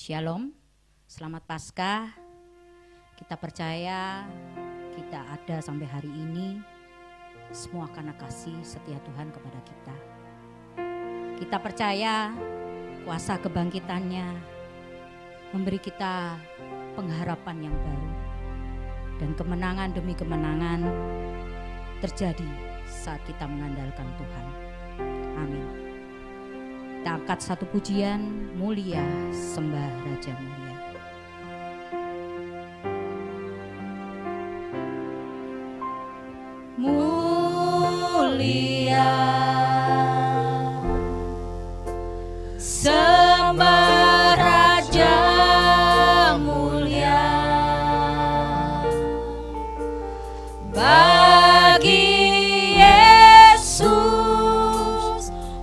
Shalom, selamat Paskah. Kita percaya kita ada sampai hari ini semua karena kasih setia Tuhan kepada kita. Kita percaya kuasa kebangkitannya memberi kita pengharapan yang baru. Dan kemenangan demi kemenangan terjadi saat kita mengandalkan Tuhan. Amin. Kita angkat satu pujian, mulia sembah Raja Mulia. Mulia sembah Raja Mulia bagi Yesus,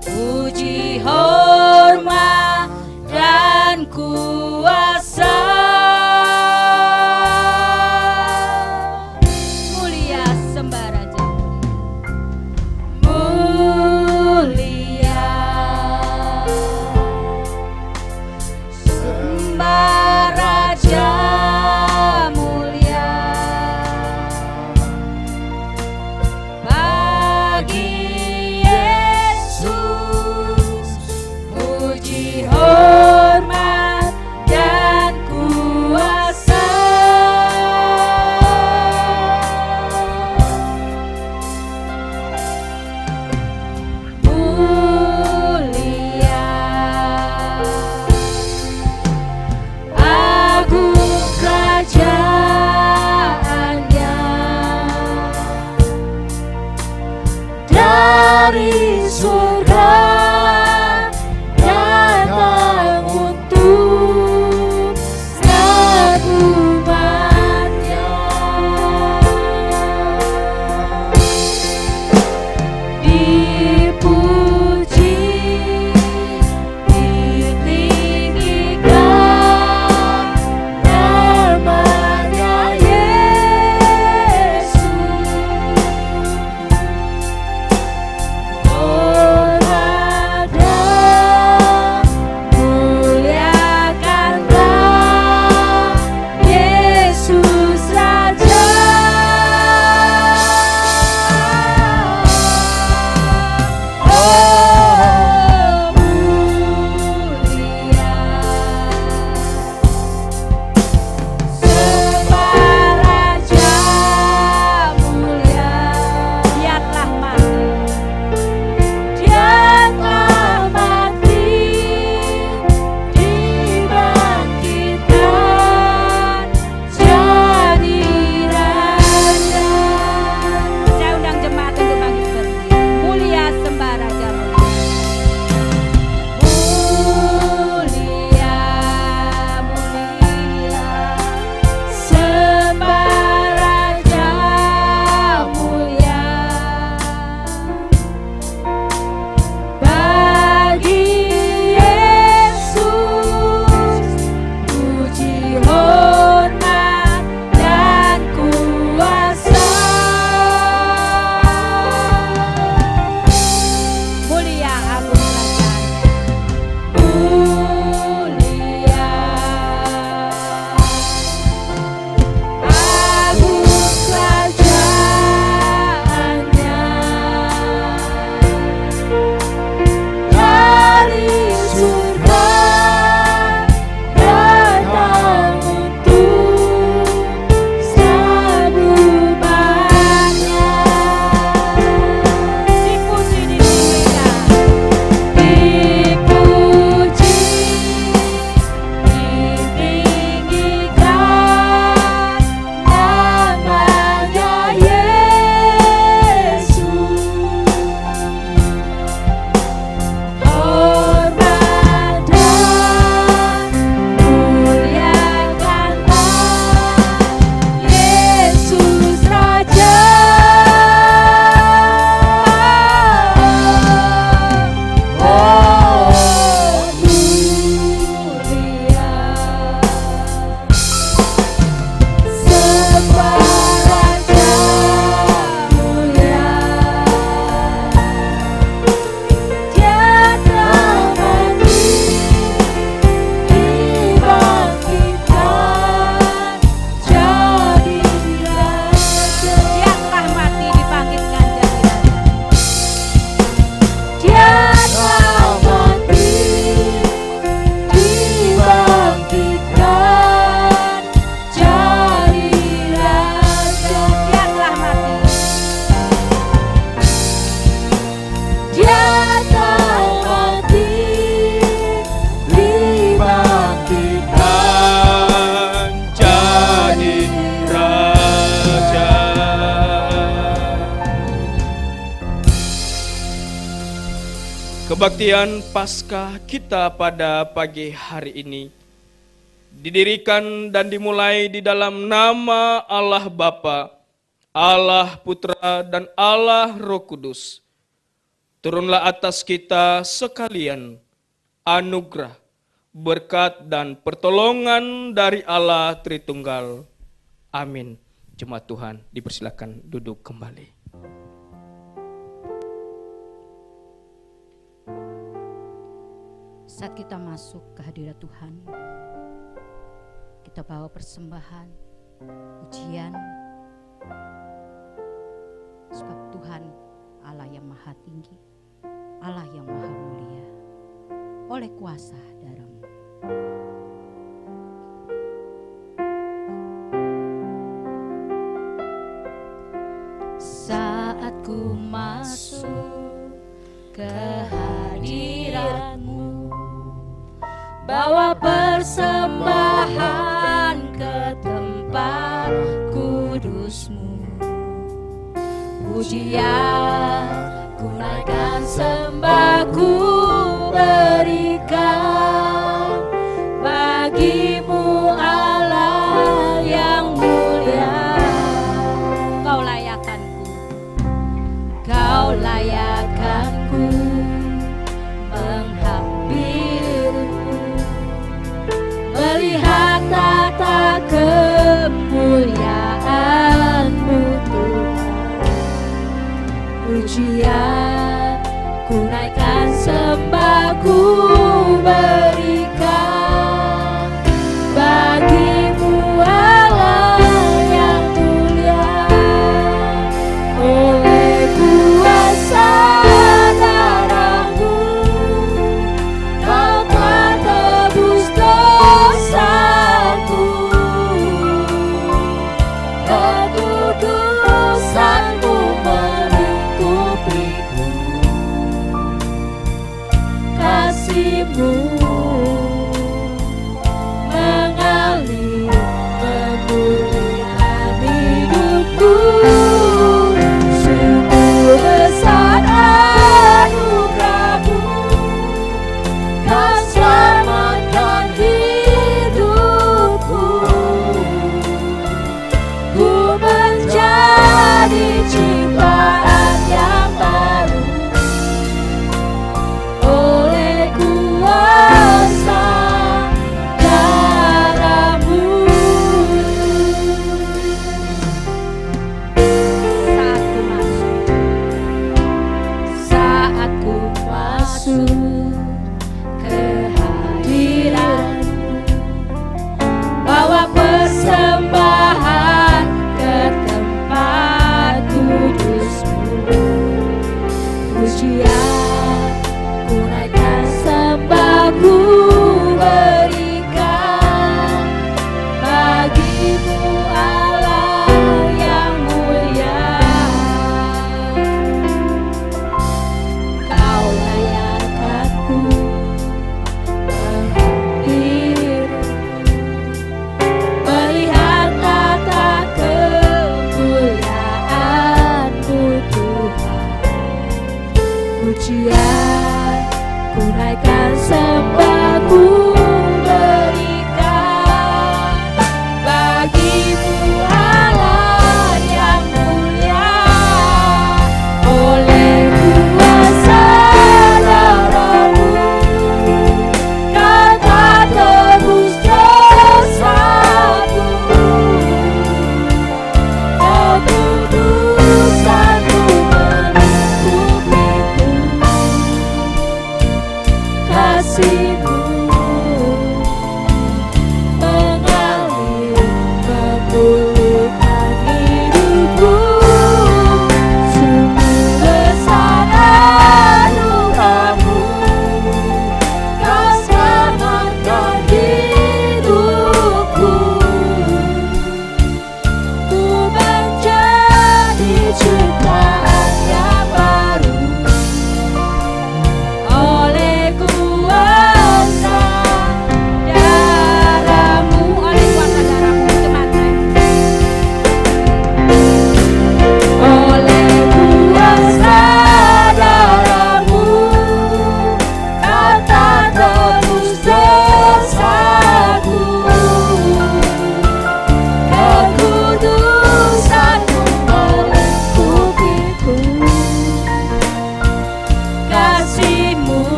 puji hormat dan kuasa. Mulia sembah Raja Mulia, sembah Raja Mulia Kebaktian Paskah kita pada pagi hari ini didirikan dan dimulai di dalam nama Allah Bapa, Allah Putra, dan Allah Roh Kudus. Turunlah atas kita sekalian anugerah, berkat, dan pertolongan dari Allah Tritunggal. Amin. Jemaat Tuhan dipersilakan duduk kembali. Saat kita masuk ke hadirat Tuhan, kita bawa persembahan, pujian, sebab Tuhan Allah yang maha tinggi, Allah yang maha mulia, oleh kuasa darah-Mu. Saat ku masuk ke hadirat-Mu, bawa persembahan ke tempat kudus-Mu. Pujian ku naikkan, sembah ku berikan bagi-Mu Allah yang mulia. Kau layakanku, Kau layakanku melihat tata kemuliaan-Mu Tuhan. Pujian ku naikkan, sembah ku berikan bagi-Mu Allah yang mulia. Oleh kuasa darah-Mu Kau telah tebus dosaku, kekudusan-Mu melingkupiku, kasih-Mu mengalir memulihkan hidupku. Sungguh besar anugerah-Mu, Kau selamatkan hidupku. Ku menjadi ciptaan yang baru oleh kuasa darah-Mu. Saat ku masuk ke hadirat-Mu, bawa persembahan ke tempat kudus-Mu.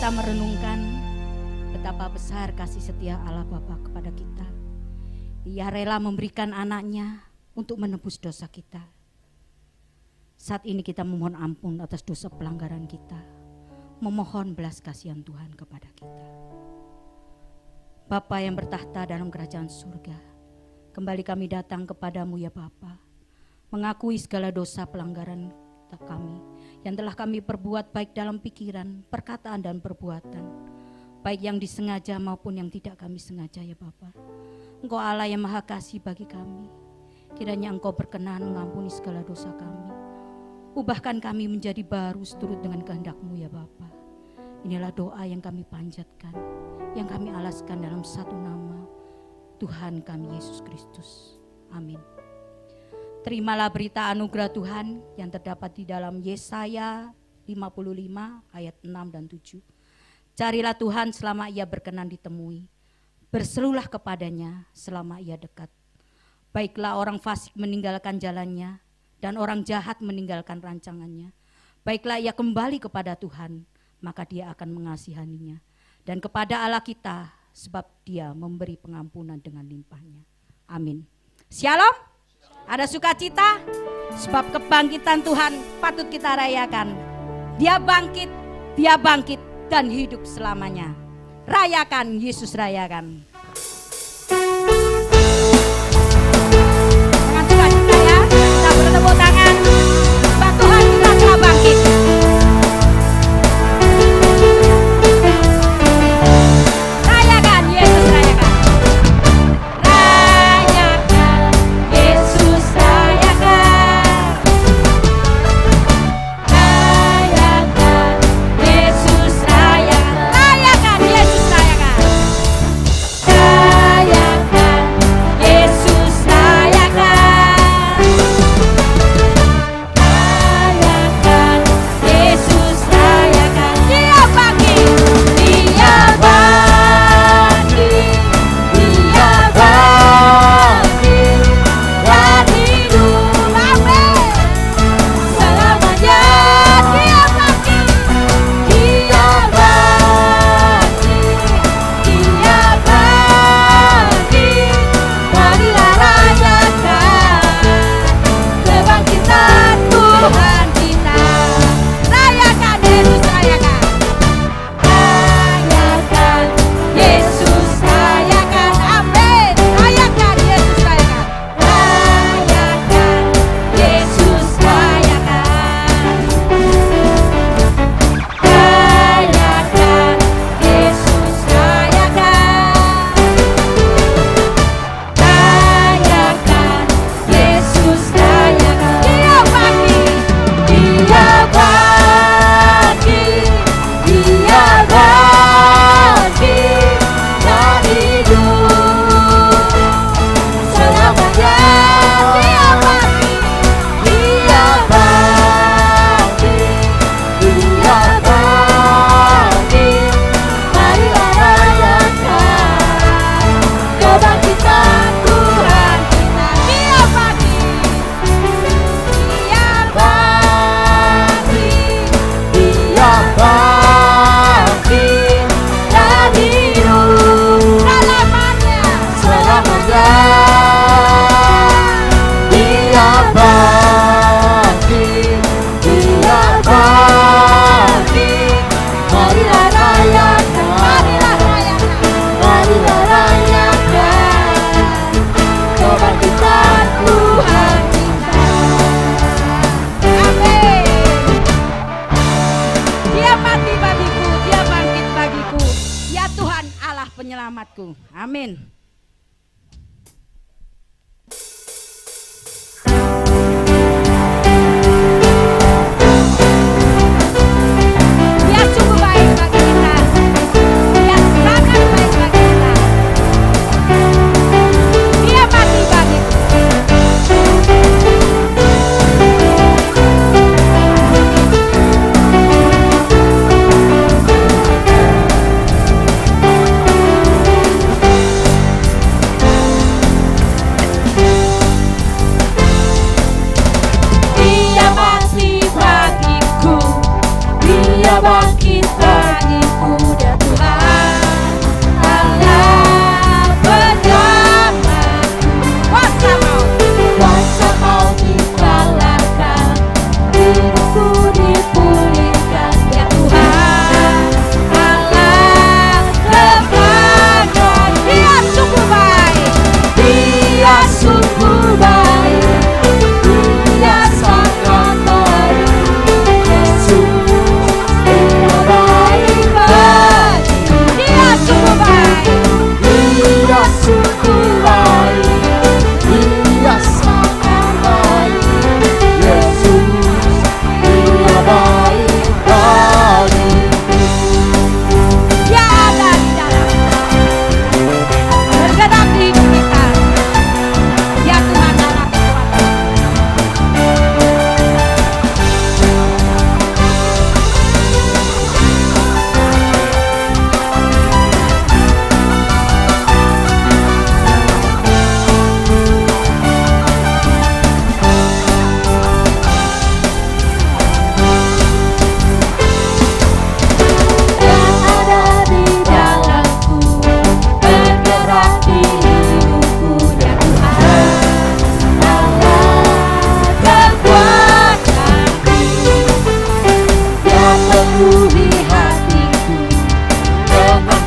kita merenungkan betapa besar kasih setia Allah Bapa kepada kita. Ia rela memberikan anaknya untuk menebus dosa kita. Saat ini kita memohon ampun atas dosa pelanggaran kita, memohon belas kasihan Tuhan kepada kita. Bapa yang bertahta dalam kerajaan surga, kembali kami datang kepadamu ya Bapa, mengakui segala dosa pelanggaran kami yang telah kami perbuat baik dalam pikiran, perkataan dan perbuatan, baik yang disengaja maupun yang tidak kami sengaja ya Bapa. Engkau Allah yang maha kasih bagi kami, kiranya Engkau berkenan mengampuni segala dosa kami. Ubahkan kami menjadi baru seturut dengan kehendak-Mu ya Bapa. Inilah doa yang kami panjatkan, yang kami alaskan dalam satu nama, Tuhan kami Yesus Kristus. Amin. Terimalah berita anugerah Tuhan yang terdapat di dalam Yesaya 55 ayat 6 dan 7. Carilah Tuhan selama ia berkenan ditemui. Berserulah kepadanya selama ia dekat. Baiklah orang fasik meninggalkan jalannya dan orang jahat meninggalkan rancangannya. Baiklah ia kembali kepada Tuhan, maka dia akan mengasihaninya. Dan kepada Allah kita, sebab dia memberi pengampunan dengan limpahnya. Amin. Shalom. Ada sukacita, sebab kebangkitan Tuhan patut kita rayakan. Dia bangkit dan hidup selamanya. Rayakan, Yesus rayakan. Dengan sukacita ya, kita bertepuk tangan. Sebab Tuhan kita telah bangkit. Rayakan, Yesus rayakan. Penyelamatku. Amin. Dia sungguh baik bagi kita. Dia sangat baik bagi kita. Dia mati bagiku.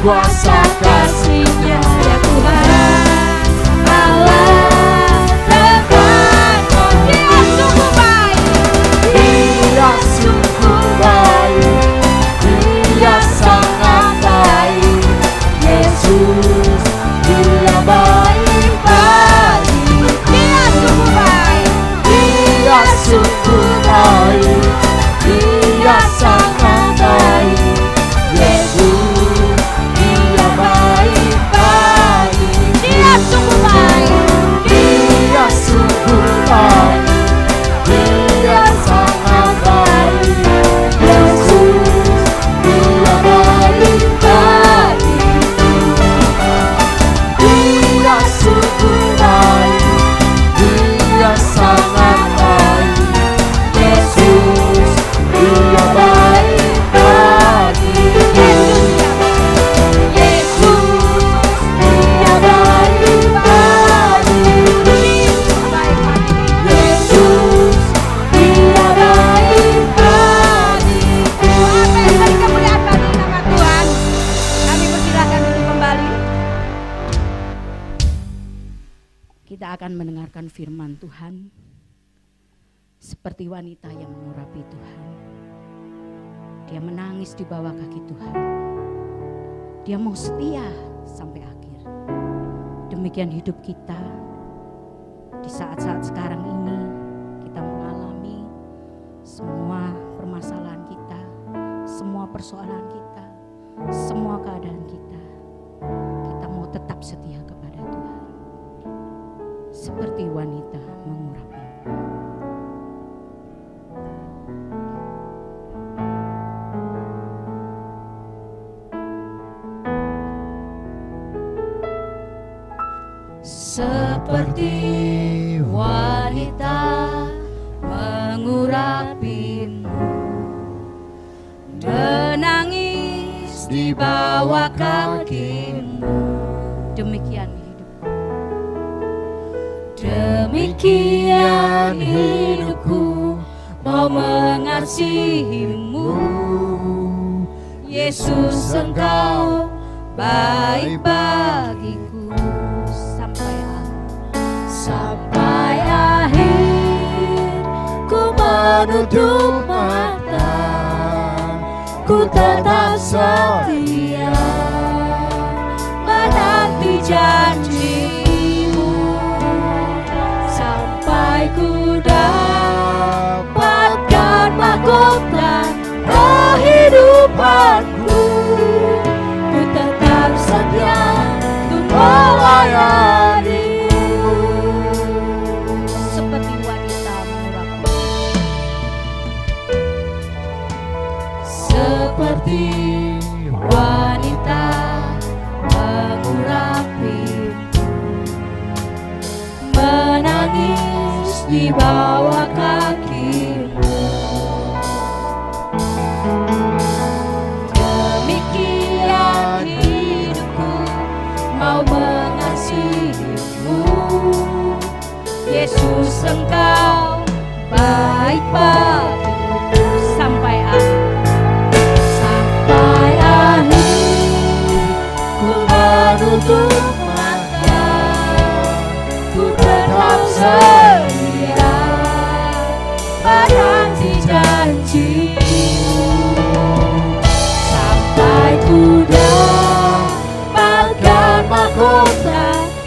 kuasa kasih-Nya ya Tuhan. Allah Tuhan, Dia sungguh baik, Dia sungguh baik, Dia sangat baik. Yesus Dia baik bagi, Dia sungguh baik, Dia sungguh baik, Dia sangat baik. Yesus Dia baik bagi, Dia sungguh baik, Dia sungguh baik, Dia sangat baik. Yesus Dia baik bagi, Dia sungguh baik, Dia sangat baik. Yesus Dia baik bagi, Yesus Dia baik bagi, Yesus Dia baik bagi. Amin. Beri kemuliaan bagi nama Tuhan. Kami persilakan duduk kembali. Kita akan mendengarkan firman Tuhan seperti wanita yang mengurapi Tuhan. Dia menangis di bawah kaki Tuhan. Dia mau setia sampai akhir. Demikian hidup kita. Di saat-saat sekarang ini kita mengalami semua permasalahan kita, semua persoalan kita, semua keadaan kita. Kita mau tetap setia kepada Tuhan. Seperti wanita mengurapi. Seperti wanita mengurapimu, menangis di bawah kakimu. Demikian hidupku, demikian hidupku mau mengasihimu. Yesus Engkau baik bagiku. Sampai akhir ku menutup mata, ku tetap setia menanti janji-Mu. Sampai ku dapatkan mahkota kehidupanku, ku tetap setia untuk melayani. Seperti wanita mengurapimu, menangis di bawah kakimu. Demikian hidupku mau mengasihimu. Yesus Engkau baik bagiku sampai akhir. Menutup mata, ku tetap setia menanti janji-Mu. Sampai ku dapatkan mahkota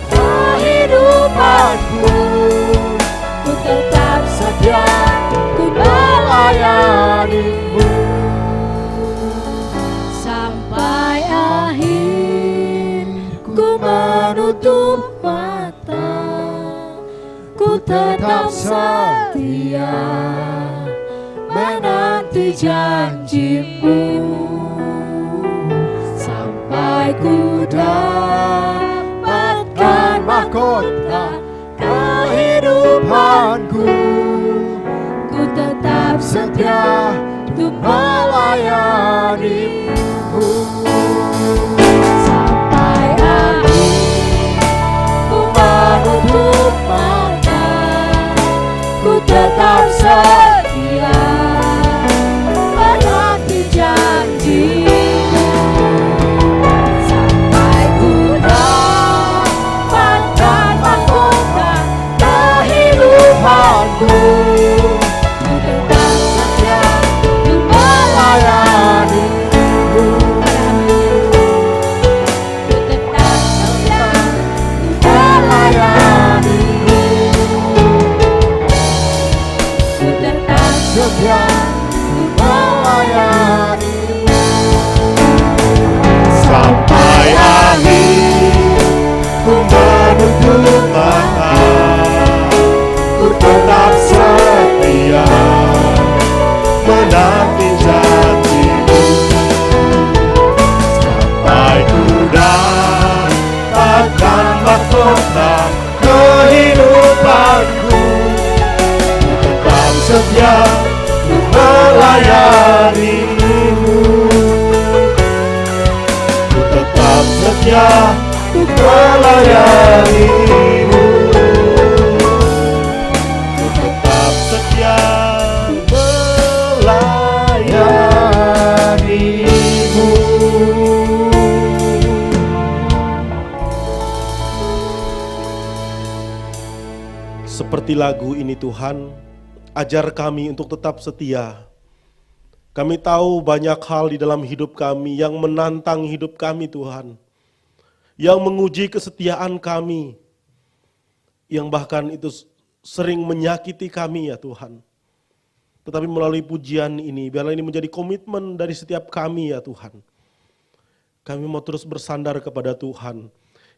kehidupanku, ku tetap setia ku melayani-Mu. Sampai akhir ku menutup mata, ku tetap setia menanti janji-Mu. Sampai ku dapatkan mahkota kehidupanku, ku tetap setia untuk melayani-Mu. Sampai akhir ku menutup mata, ku tetap setia menanti janji-Mu. mahkota kehidupanku. Ku tetap setia untuk melayanimu. Ku tetap setia untuk melayanimu. Ku tetap setia melayanimu. Seperti lagu ini Tuhan, ajar kami untuk tetap setia. Kami tahu banyak hal di dalam hidup kami yang menantang hidup kami Tuhan. Yang menguji kesetiaan kami. Yang bahkan itu sering menyakiti kami ya Tuhan. Tetapi melalui pujian ini, biarlah ini menjadi komitmen dari setiap kami ya Tuhan. Kami mau terus bersandar kepada Tuhan.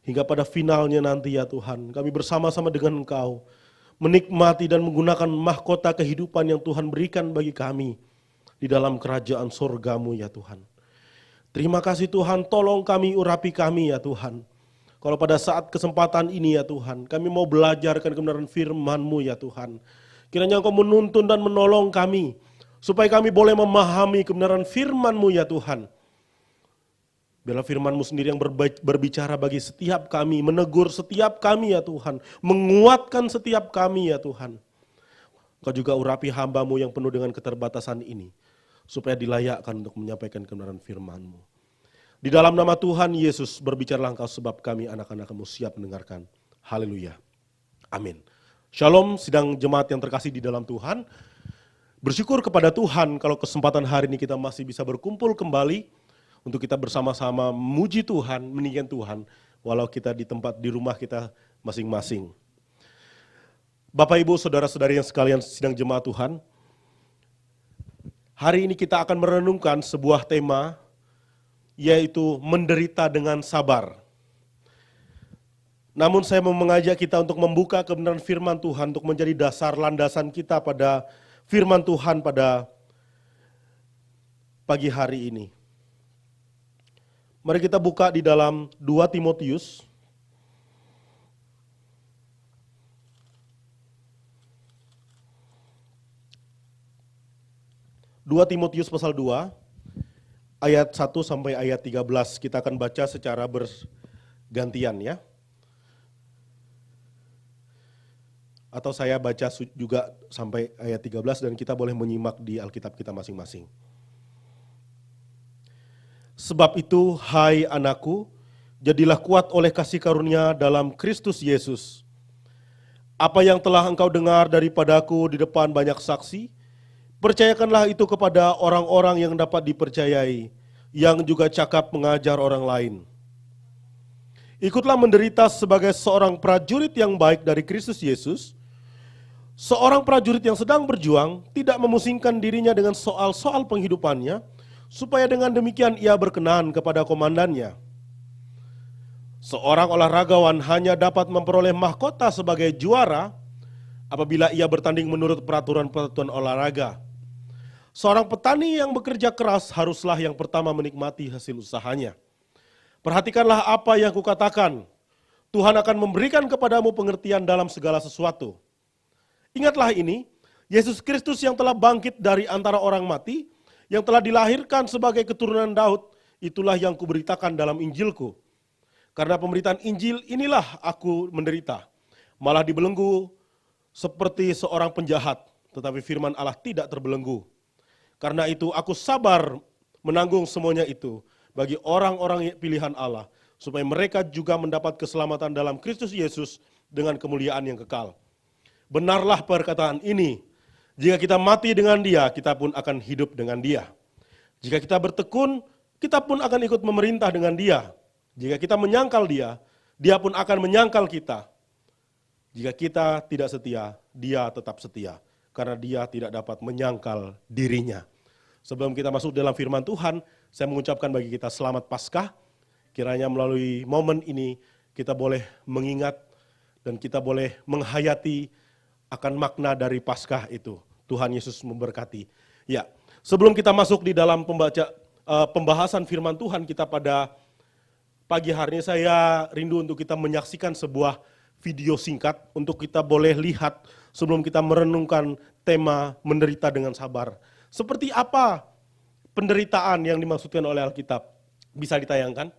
Hingga pada finalnya nanti ya Tuhan, kami bersama-sama dengan Engkau. Menikmati dan menggunakan mahkota kehidupan yang Tuhan berikan bagi kami di dalam kerajaan surga-Mu ya Tuhan. Terima kasih Tuhan, tolong kami, urapi kami ya Tuhan. Kalau pada saat kesempatan ini ya Tuhan, kami mau belajarkan kebenaran firman-Mu ya Tuhan. Kiranya Engkau menuntun dan menolong kami, supaya kami boleh memahami kebenaran firman-Mu ya Tuhan. Biarlah firman-Mu sendiri yang berbicara bagi setiap kami, menegur setiap kami ya Tuhan, menguatkan setiap kami ya Tuhan. Engkau juga urapi hamba-Mu yang penuh dengan keterbatasan ini, supaya dilayakkan untuk menyampaikan kebenaran firman-Mu. Di dalam nama Tuhan Yesus berbicaralah Engkau sebab kami anak-anak-Mu siap mendengarkan. Haleluya. Amin. Shalom sidang jemaat yang terkasih di dalam Tuhan. Bersyukur kepada Tuhan kalau kesempatan hari ini kita masih bisa berkumpul kembali untuk kita bersama-sama memuji Tuhan, meninggikan Tuhan, walau kita di tempat di rumah kita masing-masing. Bapak Ibu, saudara-saudari yang sekalian sidang jemaat Tuhan, hari ini kita akan merenungkan sebuah tema, yaitu menderita dengan sabar. Namun saya mau mengajak kita untuk membuka kebenaran firman Tuhan untuk menjadi dasar landasan kita pada firman Tuhan pada pagi hari ini. Mari kita buka di dalam 2 Timotius. Pasal 2 ayat 1 sampai ayat 13 kita akan baca secara bergantian ya. Atau saya baca juga sampai ayat 13 dan kita boleh menyimak di Alkitab kita masing-masing. Sebab itu, hai anakku, jadilah kuat oleh kasih karunia dalam Kristus Yesus. Apa yang telah engkau dengar daripadaku di depan banyak saksi, percayakanlah itu kepada orang-orang yang dapat dipercayai, yang juga cakap mengajar orang lain. Ikutlah menderita sebagai seorang prajurit yang baik dari Kristus Yesus, seorang prajurit yang sedang berjuang, tidak memusingkan dirinya dengan soal-soal penghidupannya, supaya dengan demikian ia berkenan kepada komandannya. Seorang olahragawan hanya dapat memperoleh mahkota sebagai juara apabila ia bertanding menurut peraturan-peraturan olahraga. Seorang petani yang bekerja keras haruslah yang pertama menikmati hasil usahanya. Perhatikanlah apa yang kukatakan. Tuhan akan memberikan kepadamu pengertian dalam segala sesuatu. Ingatlah ini, Yesus Kristus yang telah bangkit dari antara orang mati, yang telah dilahirkan sebagai keturunan Daud, itulah yang kuberitakan dalam Injilku. Karena pemberitaan Injil inilah aku menderita, malah dibelenggu seperti seorang penjahat, tetapi firman Allah tidak terbelenggu. Karena itu aku sabar menanggung semuanya itu bagi orang-orang pilihan Allah, supaya mereka juga mendapat keselamatan dalam Kristus Yesus dengan kemuliaan yang kekal. Benarlah perkataan ini, jika kita mati dengan Dia, kita pun akan hidup dengan Dia. Jika kita bertekun, kita pun akan ikut memerintah dengan Dia. Jika kita menyangkal Dia, Dia pun akan menyangkal kita. Jika kita tidak setia, Dia tetap setia. Karena Dia tidak dapat menyangkal dirinya. Sebelum kita masuk dalam firman Tuhan, saya mengucapkan bagi kita selamat Paskah. Kiranya melalui momen ini kita boleh mengingat dan kita boleh menghayati akan makna dari Paskah itu. Tuhan Yesus memberkati. Ya, sebelum kita masuk di dalam pembahasan firman Tuhan kita pada Pagi hari ini saya rindu untuk kita menyaksikan sebuah video singkat untuk kita boleh lihat sebelum kita merenungkan tema menderita dengan sabar. Seperti apa penderitaan yang dimaksudkan oleh Alkitab? Bisa ditayangkan?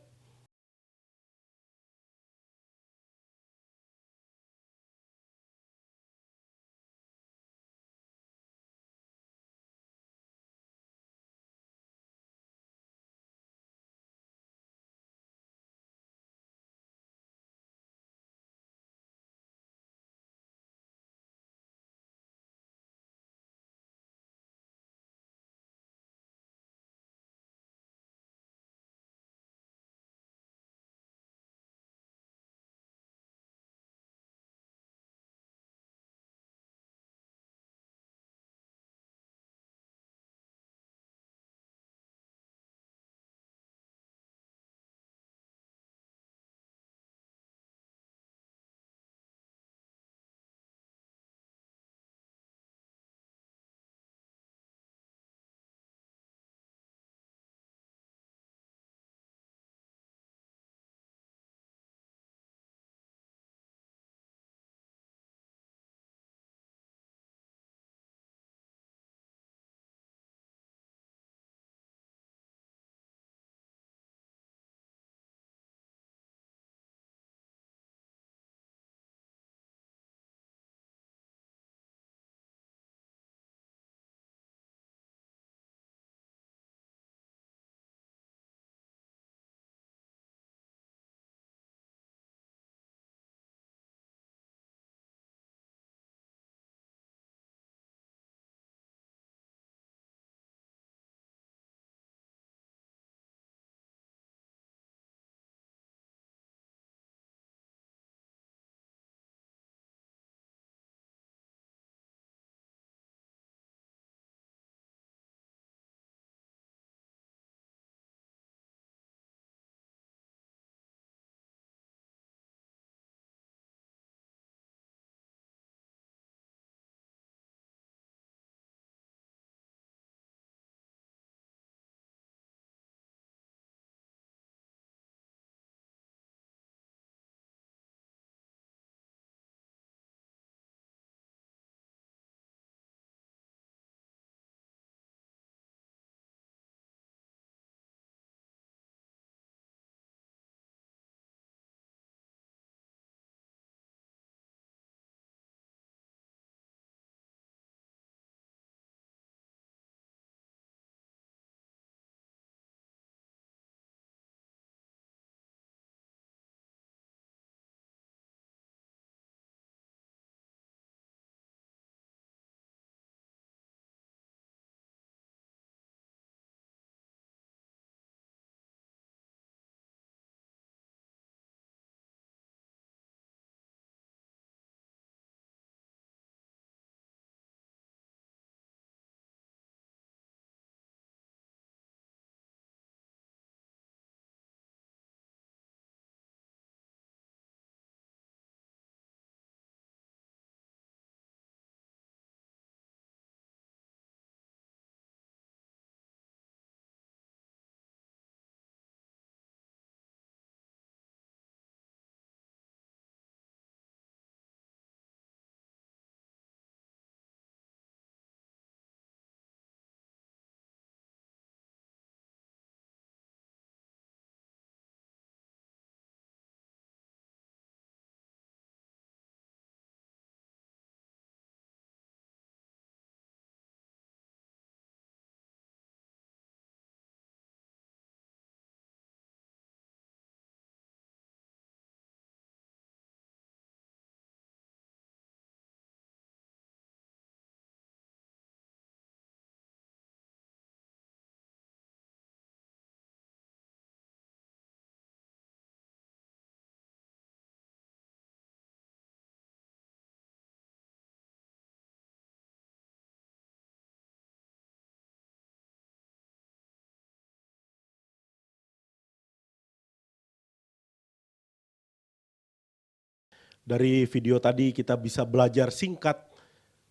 Dari video tadi kita bisa belajar singkat.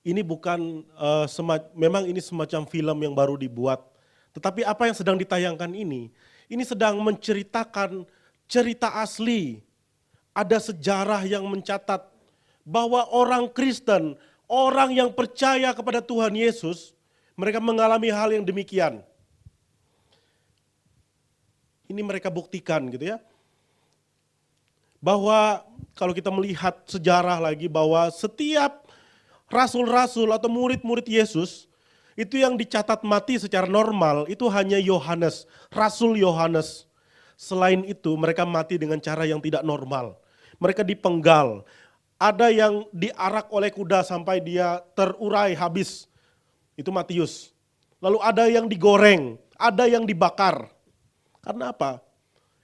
Ini bukan memang ini semacam film yang baru dibuat. Tetapi apa yang sedang ditayangkan ini sedang menceritakan cerita asli, ada sejarah yang mencatat bahwa orang Kristen, orang yang percaya kepada Tuhan Yesus, mereka mengalami hal yang demikian. Ini mereka buktikan gitu ya. Bahwa kalau kita melihat sejarah lagi bahwa setiap rasul-rasul atau murid-murid Yesus, itu yang dicatat mati secara normal itu hanya Yohanes, Rasul Yohanes. Selain itu mereka mati dengan cara yang tidak normal. Mereka dipenggal. Ada yang diarak oleh kuda sampai dia terurai habis. Itu Matius. Lalu ada yang digoreng, ada yang dibakar. Karena apa?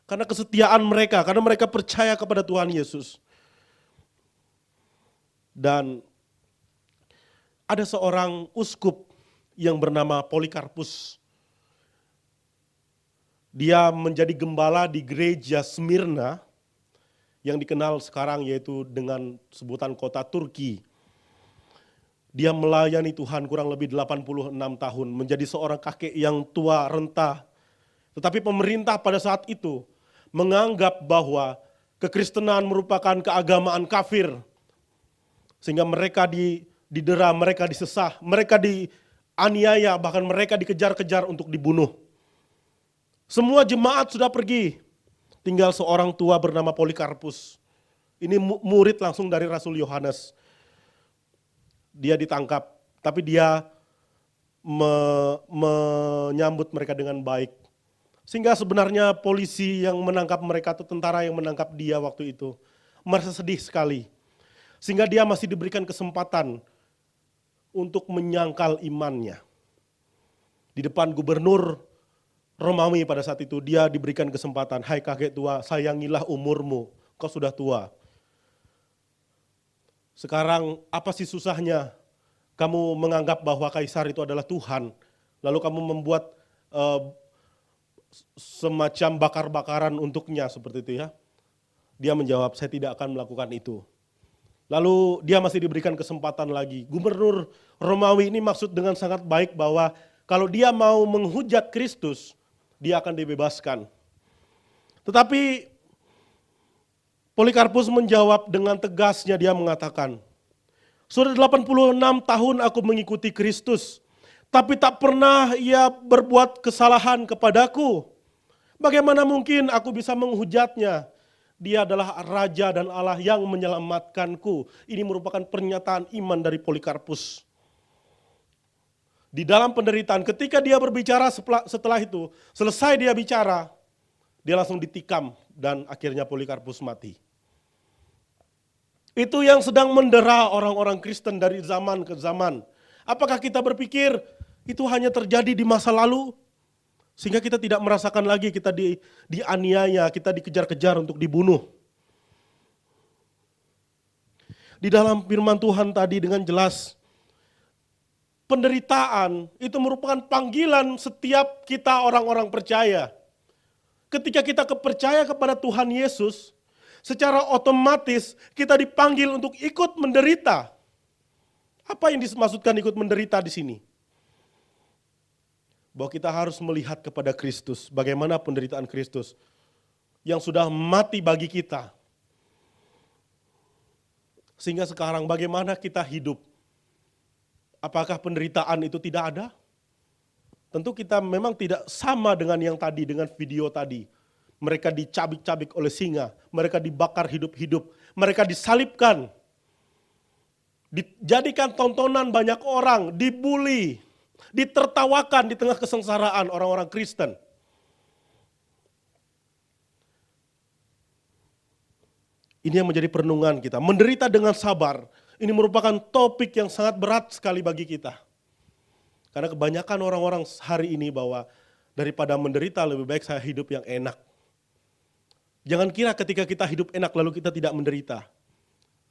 Karena kesetiaan mereka, karena mereka percaya kepada Tuhan Yesus. Dan ada seorang uskup yang bernama Polikarpus. Dia menjadi gembala di gereja Smyrna yang dikenal sekarang yaitu dengan sebutan kota Turki. Dia melayani Tuhan kurang lebih 86 tahun, menjadi seorang kakek yang tua renta. Tetapi pemerintah pada saat itu menganggap bahwa kekristenan merupakan keagamaan kafir. Sehingga mereka didera, mereka disesah, mereka dianiaya, bahkan mereka dikejar-kejar untuk dibunuh. Semua jemaat sudah pergi, tinggal seorang tua bernama Polikarpus. Ini murid langsung dari Rasul Yohanes. Dia ditangkap, tapi dia menyambut mereka dengan baik. Sehingga sebenarnya polisi yang menangkap mereka atau tentara yang menangkap dia waktu itu merasa sedih sekali. Sehingga dia masih diberikan kesempatan untuk menyangkal imannya. Di depan gubernur Romawi pada saat itu dia diberikan kesempatan, hai kakek tua, sayangilah umurmu, kau sudah tua. Sekarang apa sih susahnya kamu menganggap bahwa kaisar itu adalah Tuhan, lalu kamu membuat semacam bakar-bakaran untuknya seperti itu ya. Dia menjawab, saya tidak akan melakukan itu. Lalu dia masih diberikan kesempatan lagi. Gubernur Romawi ini maksud dengan sangat baik bahwa kalau dia mau menghujat Kristus, dia akan dibebaskan. Tetapi Polikarpus menjawab dengan tegasnya, dia mengatakan, sudah 86 tahun aku mengikuti Kristus, tapi tak pernah ia berbuat kesalahan kepadaku. Bagaimana mungkin aku bisa menghujatnya? Dia adalah Raja dan Allah yang menyelamatkanku. Ini merupakan pernyataan iman dari Polikarpus. Di dalam penderitaan, ketika dia berbicara setelah itu, selesai dia bicara, dia langsung ditikam dan akhirnya Polikarpus mati. Itu yang sedang mendera orang-orang Kristen dari zaman ke zaman. Apakah kita berpikir itu hanya terjadi di masa lalu? Sehingga kita tidak merasakan lagi kita dianiaya, kita dikejar-kejar untuk dibunuh. Di dalam firman Tuhan tadi dengan jelas, penderitaan itu merupakan panggilan setiap kita orang-orang percaya. Ketika kita percaya kepada Tuhan Yesus, secara otomatis kita dipanggil untuk ikut menderita. Apa yang dimaksudkan ikut menderita di sini? Bahwa kita harus melihat kepada Kristus, bagaimana penderitaan Kristus yang sudah mati bagi kita. Sehingga sekarang bagaimana kita hidup? Apakah penderitaan itu tidak ada? Tentu kita memang tidak sama dengan yang tadi, dengan video tadi. Mereka dicabik-cabik oleh singa, mereka dibakar hidup-hidup, mereka disalibkan. Dijadikan tontonan banyak orang, dibully, ditertawakan di tengah kesengsaraan orang-orang Kristen. Ini yang menjadi perenungan kita, menderita dengan sabar. Ini merupakan topik yang sangat berat sekali bagi kita. Karena kebanyakan orang-orang hari ini bahwa daripada menderita lebih baik saya hidup yang enak. Jangan kira ketika kita hidup enak lalu kita tidak menderita.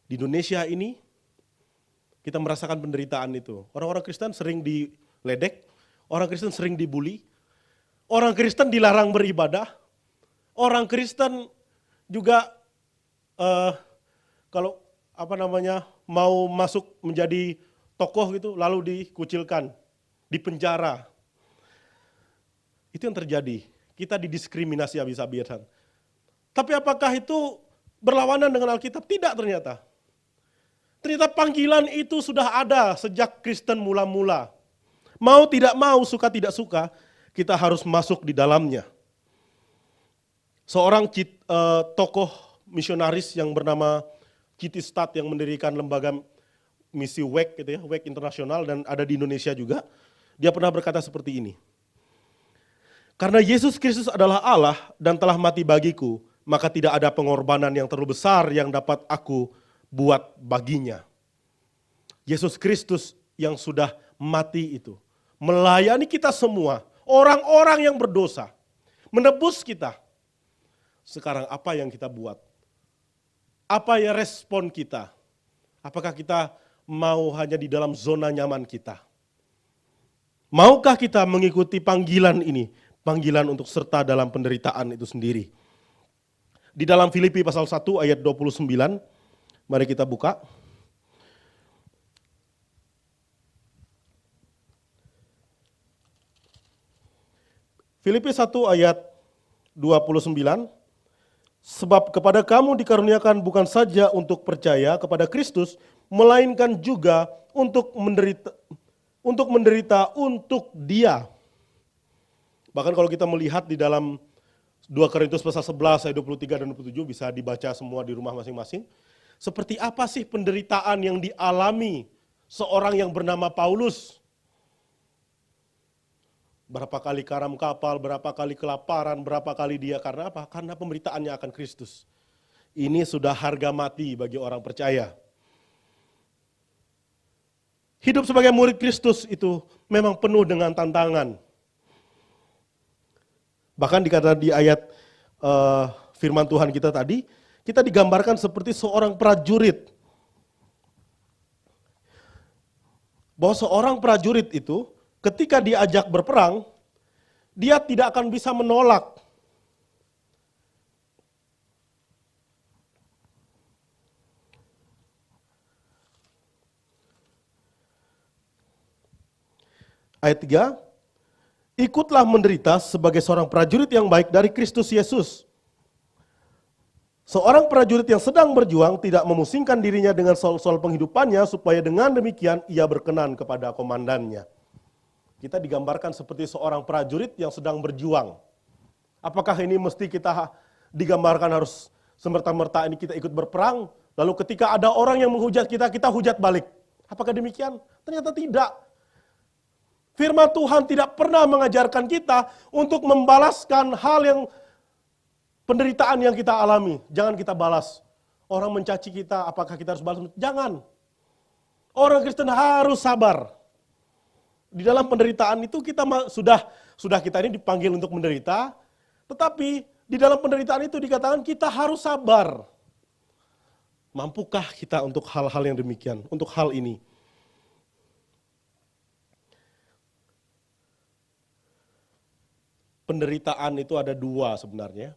Di Indonesia ini kita merasakan penderitaan itu. Orang-orang Kristen sering diledek, orang Kristen sering dibully, orang Kristen dilarang beribadah, orang Kristen juga kalau mau masuk menjadi tokoh gitu lalu dikucilkan, dipenjara. Itu yang terjadi. Kita didiskriminasi habis-habisan. Tapi apakah itu berlawanan dengan Alkitab? Tidak ternyata. Ternyata panggilan itu sudah ada sejak Kristen mula-mula. Mau tidak mau, suka tidak suka, kita harus masuk di dalamnya. Seorang tokoh misionaris yang bernama Citistat yang mendirikan lembaga misi WEC gitu ya, WEC internasional dan ada di Indonesia juga. Dia pernah berkata seperti ini. Karena Yesus Kristus adalah Allah dan telah mati bagiku, maka tidak ada pengorbanan yang terlalu besar yang dapat aku buat baginya. Yesus Kristus yang sudah mati itu melayani kita semua, orang-orang yang berdosa, menebus kita. Sekarang apa yang kita buat? Apa ya respon kita? Apakah kita mau hanya di dalam zona nyaman kita? Maukah kita mengikuti panggilan ini? Panggilan untuk serta dalam penderitaan itu sendiri. Di dalam Filipi pasal 1 ayat 29, mari kita buka. Filipi 1 ayat 29, sebab kepada kamu dikaruniakan bukan saja untuk percaya kepada Kristus, melainkan juga untuk menderita untuk Dia. Bahkan kalau kita melihat di dalam 2 Korintus pasal 11 ayat 23 dan 27 bisa dibaca semua di rumah masing-masing. Seperti apa sih penderitaan yang dialami seorang yang bernama Paulus? Berapa kali karam kapal, berapa kali kelaparan, berapa kali dia, karena apa? Karena pemberitaannya akan Kristus. Ini sudah harga mati bagi orang percaya. Hidup sebagai murid Kristus itu memang penuh dengan tantangan. Bahkan dikatakan di ayat firman Tuhan kita tadi, kita digambarkan seperti seorang prajurit. Bahwa seorang prajurit itu ketika diajak berperang, dia tidak akan bisa menolak. Ayat 3, ikutlah menderita sebagai seorang prajurit yang baik dari Kristus Yesus. Seorang prajurit yang sedang berjuang tidak memusingkan dirinya dengan soal-soal penghidupannya supaya dengan demikian ia berkenan kepada komandannya. Kita digambarkan seperti seorang prajurit yang sedang berjuang. Apakah ini mesti kita digambarkan harus semerta-merta ini kita ikut berperang, lalu ketika ada orang yang menghujat kita, kita hujat balik. Apakah demikian? Ternyata tidak. Firman Tuhan tidak pernah mengajarkan kita untuk membalaskan hal yang penderitaan yang kita alami. Jangan kita balas. Orang mencaci kita, apakah kita harus balas? Jangan. Orang Kristen harus sabar. Di dalam penderitaan itu kita sudah kita ini dipanggil untuk menderita, tetapi di dalam penderitaan itu dikatakan kita harus sabar. Mampukah kita untuk hal-hal yang demikian, untuk hal ini? Penderitaan itu ada dua sebenarnya.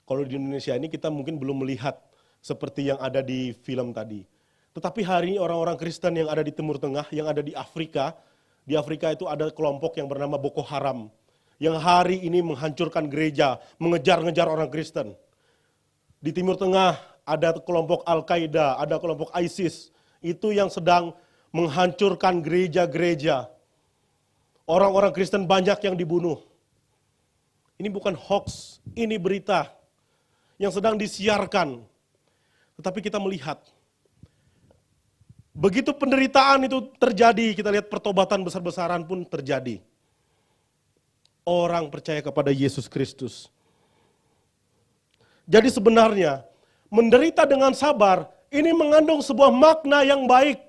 Kalau di Indonesia ini kita mungkin belum melihat seperti yang ada di film tadi. Tetapi hari ini orang-orang Kristen yang ada di Timur Tengah, yang ada di Afrika itu ada kelompok yang bernama Boko Haram. Yang hari ini menghancurkan gereja, mengejar-ngejar orang Kristen. Di Timur Tengah ada kelompok Al-Qaeda, ada kelompok ISIS. Itu yang sedang menghancurkan gereja-gereja. Orang-orang Kristen banyak yang dibunuh. Ini bukan hoax, ini berita yang sedang disiarkan. Tetapi kita melihat, begitu penderitaan itu terjadi, kita lihat pertobatan besar-besaran pun terjadi. Orang percaya kepada Yesus Kristus. Jadi sebenarnya, menderita dengan sabar, ini mengandung sebuah makna yang baik.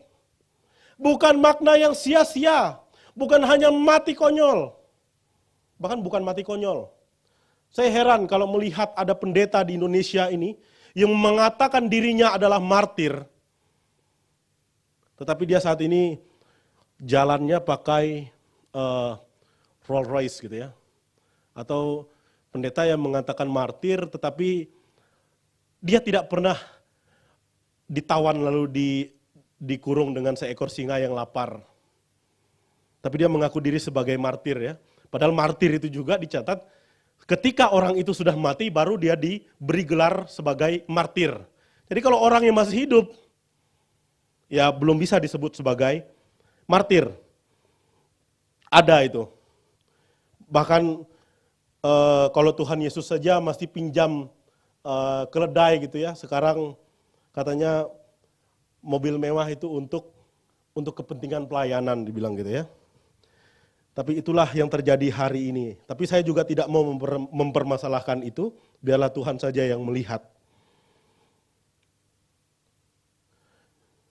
Bukan makna yang sia-sia, bukan hanya mati konyol. Bahkan bukan mati konyol. Saya heran kalau melihat ada pendeta di Indonesia ini yang mengatakan dirinya adalah martir. Tetapi dia saat ini jalannya pakai Rolls Royce gitu ya. Atau pendeta yang mengatakan martir tetapi dia tidak pernah ditawan lalu dikurung dengan seekor singa yang lapar. Tapi dia mengaku diri sebagai martir ya. Padahal martir itu juga dicatat Ketika orang itu sudah mati, baru dia diberi gelar sebagai martir. Jadi kalau orang yang masih hidup, ya belum bisa disebut sebagai martir. Ada itu. Bahkan kalau Tuhan Yesus saja masih pinjam keledai gitu ya. Sekarang katanya mobil mewah itu untuk kepentingan pelayanan dibilang gitu ya. Tapi itulah yang terjadi hari ini. Tapi saya juga tidak mau mempermasalahkan itu, biarlah Tuhan saja yang melihat.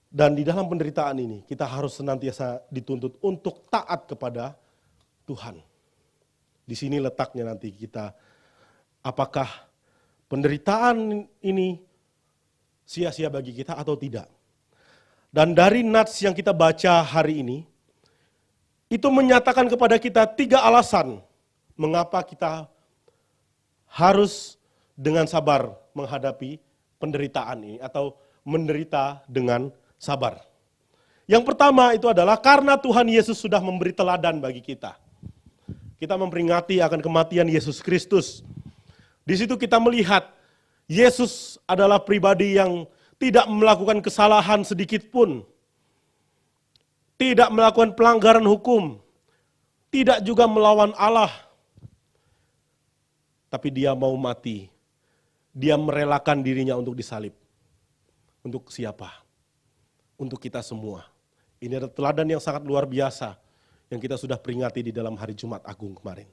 Dan di dalam penderitaan ini, kita harus senantiasa dituntut untuk taat kepada Tuhan. Di sini letaknya nanti kita, apakah penderitaan ini sia-sia bagi kita atau tidak. Dan dari nats yang kita baca hari ini, itu menyatakan kepada kita 3 alasan mengapa kita harus dengan sabar menghadapi penderitaan ini atau menderita dengan sabar. Yang pertama itu adalah karena Tuhan Yesus sudah memberi teladan bagi kita. Kita memperingati akan kematian Yesus Kristus. Di situ kita melihat Yesus adalah pribadi yang tidak melakukan kesalahan sedikit pun. Tidak melakukan pelanggaran hukum, tidak juga melawan Allah. Tapi dia mau mati, dia merelakan dirinya untuk disalib. Untuk siapa? Untuk kita semua. Ini adalah teladan yang sangat luar biasa yang kita sudah peringati di dalam hari Jumat Agung kemarin.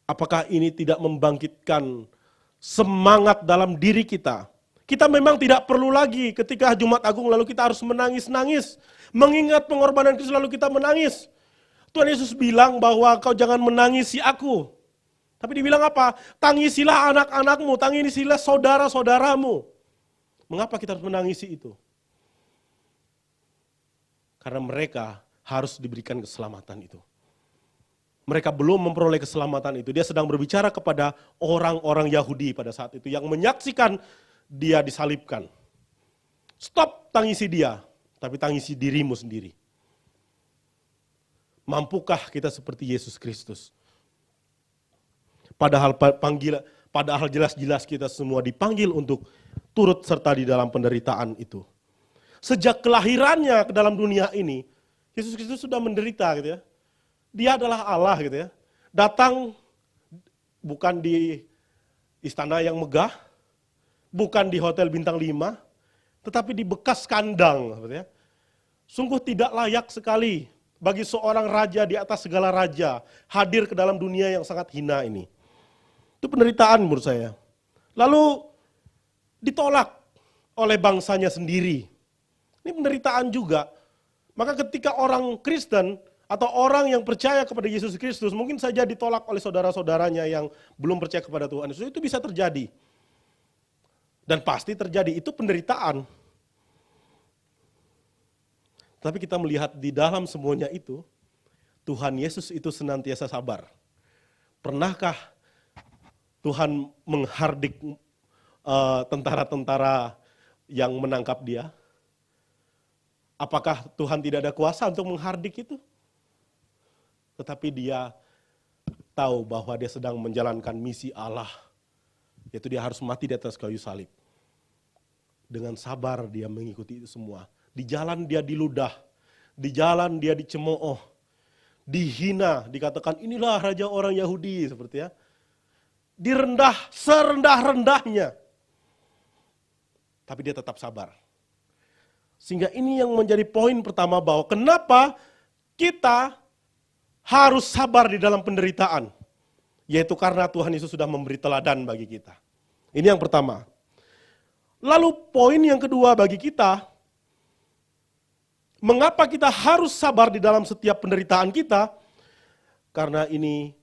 Apakah ini tidak membangkitkan semangat dalam diri kita? Kita memang tidak perlu lagi ketika Jumat Agung lalu kita harus menangis-nangis. Mengingat pengorbanan Kristus lalu kita menangis. Tuhan Yesus bilang bahwa kau jangan menangisi aku. Tapi dibilang apa? Tangisilah anak-anakmu, tangisilah saudara-saudaramu. Mengapa kita harus menangisi itu? Karena mereka harus diberikan keselamatan itu. Mereka belum memperoleh keselamatan itu. Dia sedang berbicara kepada orang-orang Yahudi pada saat itu yang menyaksikan dia disalibkan. Stop tangisi dia, tapi tangisi dirimu sendiri. Mampukah kita seperti Yesus Kristus? Padahal jelas-jelas kita semua dipanggil untuk turut serta di dalam penderitaan itu. Sejak kelahirannya ke dalam dunia ini, Yesus Kristus sudah menderita gitu ya. Dia adalah Allah gitu ya. Datang bukan di istana yang megah, bukan di hotel bintang 5, tetapi di bekas kandang. Sungguh tidak layak sekali bagi seorang raja di atas segala raja hadir ke dalam dunia yang sangat hina ini. Itu penderitaan menurut saya. Lalu ditolak oleh bangsanya sendiri. Ini penderitaan juga. Maka ketika orang Kristen atau orang yang percaya kepada Yesus Kristus mungkin saja ditolak oleh saudara-saudaranya yang belum percaya kepada Tuhan Yesus, itu bisa terjadi. Dan pasti terjadi, itu penderitaan. Tapi kita melihat di dalam semuanya itu, Tuhan Yesus itu senantiasa sabar. Pernahkah Tuhan menghardik tentara-tentara yang menangkap dia? Apakah Tuhan tidak ada kuasa untuk menghardik itu? Tetapi dia tahu bahwa dia sedang menjalankan misi Allah. Yaitu dia harus mati di atas kayu salib. Dengan sabar dia mengikuti itu semua. Di jalan dia diludah. Di jalan dia dicemooh. Dihina, dikatakan inilah raja orang Yahudi seperti ya. Direndah serendah-rendahnya. Tapi dia tetap sabar. Sehingga ini yang menjadi poin pertama bahwa kenapa kita harus sabar di dalam penderitaan. Yaitu karena Tuhan Yesus sudah memberi teladan bagi kita. Ini yang pertama. Lalu poin yang kedua bagi kita, mengapa kita harus sabar di dalam setiap penderitaan kita? Karena ini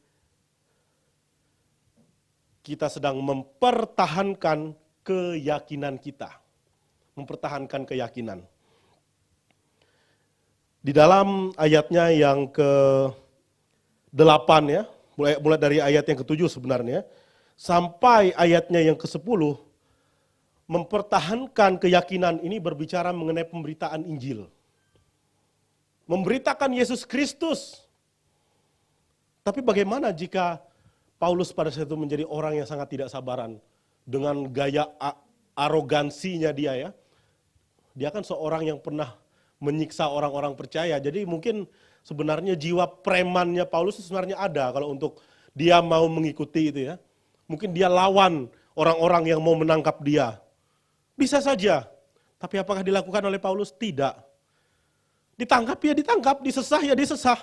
kita sedang mempertahankan keyakinan kita. Mempertahankan keyakinan. Di dalam ayatnya yang ke-8 ya, mulai dari ayat yang ke-7 sebenarnya, sampai ayatnya yang ke-10, mempertahankan keyakinan ini berbicara mengenai pemberitaan Injil. Memberitakan Yesus Kristus. Tapi bagaimana jika Paulus pada saat itu menjadi orang yang sangat tidak sabaran dengan gaya arogansinya dia ya. Dia kan seorang yang pernah menyiksa orang-orang percaya. Jadi mungkin sebenarnya jiwa premannya Paulus sebenarnya ada kalau untuk dia mau mengikuti itu ya. Mungkin dia lawan orang-orang yang mau menangkap dia. Bisa saja. Tapi apakah dilakukan oleh Paulus? Tidak. Ditangkap ya ditangkap, disesah ya disesah.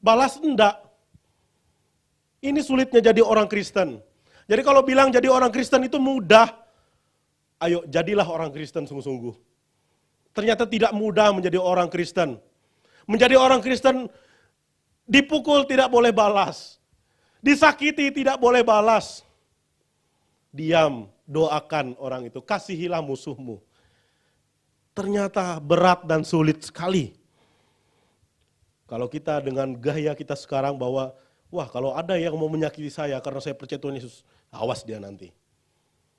Balas enggak. Ini sulitnya jadi orang Kristen. Jadi kalau bilang jadi orang Kristen itu mudah. Ayo jadilah orang Kristen sungguh-sungguh. Ternyata tidak mudah menjadi orang Kristen. Menjadi orang Kristen dipukul tidak boleh balas. Disakiti tidak boleh balas. Diam, doakan orang itu, kasihilah musuhmu. Ternyata berat dan sulit sekali. Kalau kita dengan gaya kita sekarang bahwa, wah kalau ada yang mau menyakiti saya karena saya percaya Tuhan Yesus, awas dia nanti.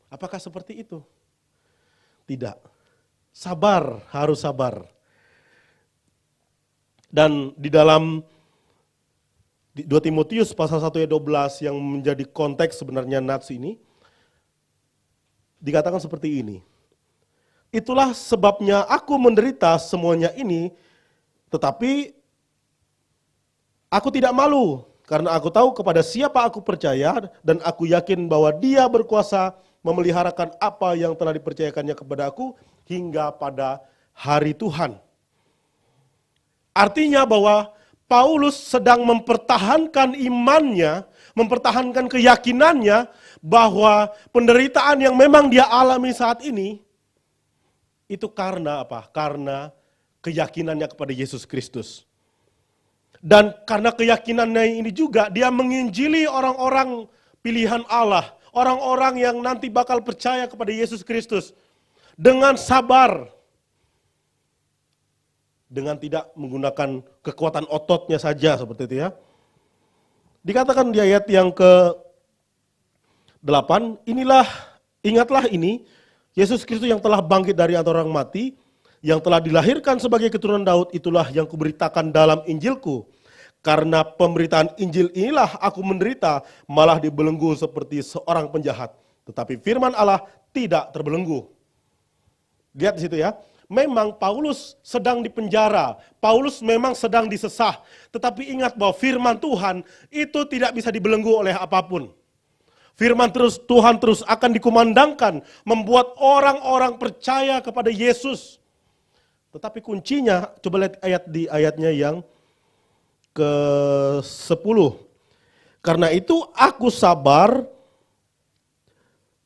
Apakah seperti itu? Tidak. Sabar, harus sabar. Dan di dalam 2 Timotius pasal 1 ayat 12 yang menjadi konteks sebenarnya nats ini, dikatakan seperti ini. Itulah sebabnya aku menderita semuanya ini, tetapi aku tidak malu, karena aku tahu kepada siapa aku percaya, dan aku yakin bahwa dia berkuasa memeliharakan apa yang telah dipercayakannya kepada aku, hingga pada hari Tuhan. Artinya bahwa Paulus sedang mempertahankan imannya, mempertahankan keyakinannya bahwa penderitaan yang memang dia alami saat ini, itu karena apa? Karena keyakinannya kepada Yesus Kristus. Dan karena keyakinannya ini juga dia menginjili orang-orang pilihan Allah, orang-orang yang nanti bakal percaya kepada Yesus Kristus dengan sabar, dengan tidak menggunakan kekuatan ototnya saja seperti itu ya. Dikatakan di ayat yang ke-8, ingatlah ini, Yesus Kristus yang telah bangkit dari antara orang mati, yang telah dilahirkan sebagai keturunan Daud, itulah yang kuberitakan dalam Injilku. Karena pemberitaan Injil inilah aku menderita, malah dibelenggu seperti seorang penjahat. Tetapi firman Allah tidak terbelenggu. Lihat di situ ya. Memang Paulus sedang dipenjara, Paulus memang sedang disesah. Tetapi ingat bahwa firman Tuhan itu tidak bisa dibelenggu oleh apapun. Firman Tuhan terus akan dikumandangkan, membuat orang-orang percaya kepada Yesus. Tetapi kuncinya, coba lihat ayatnya yang ke-10. Karena itu aku sabar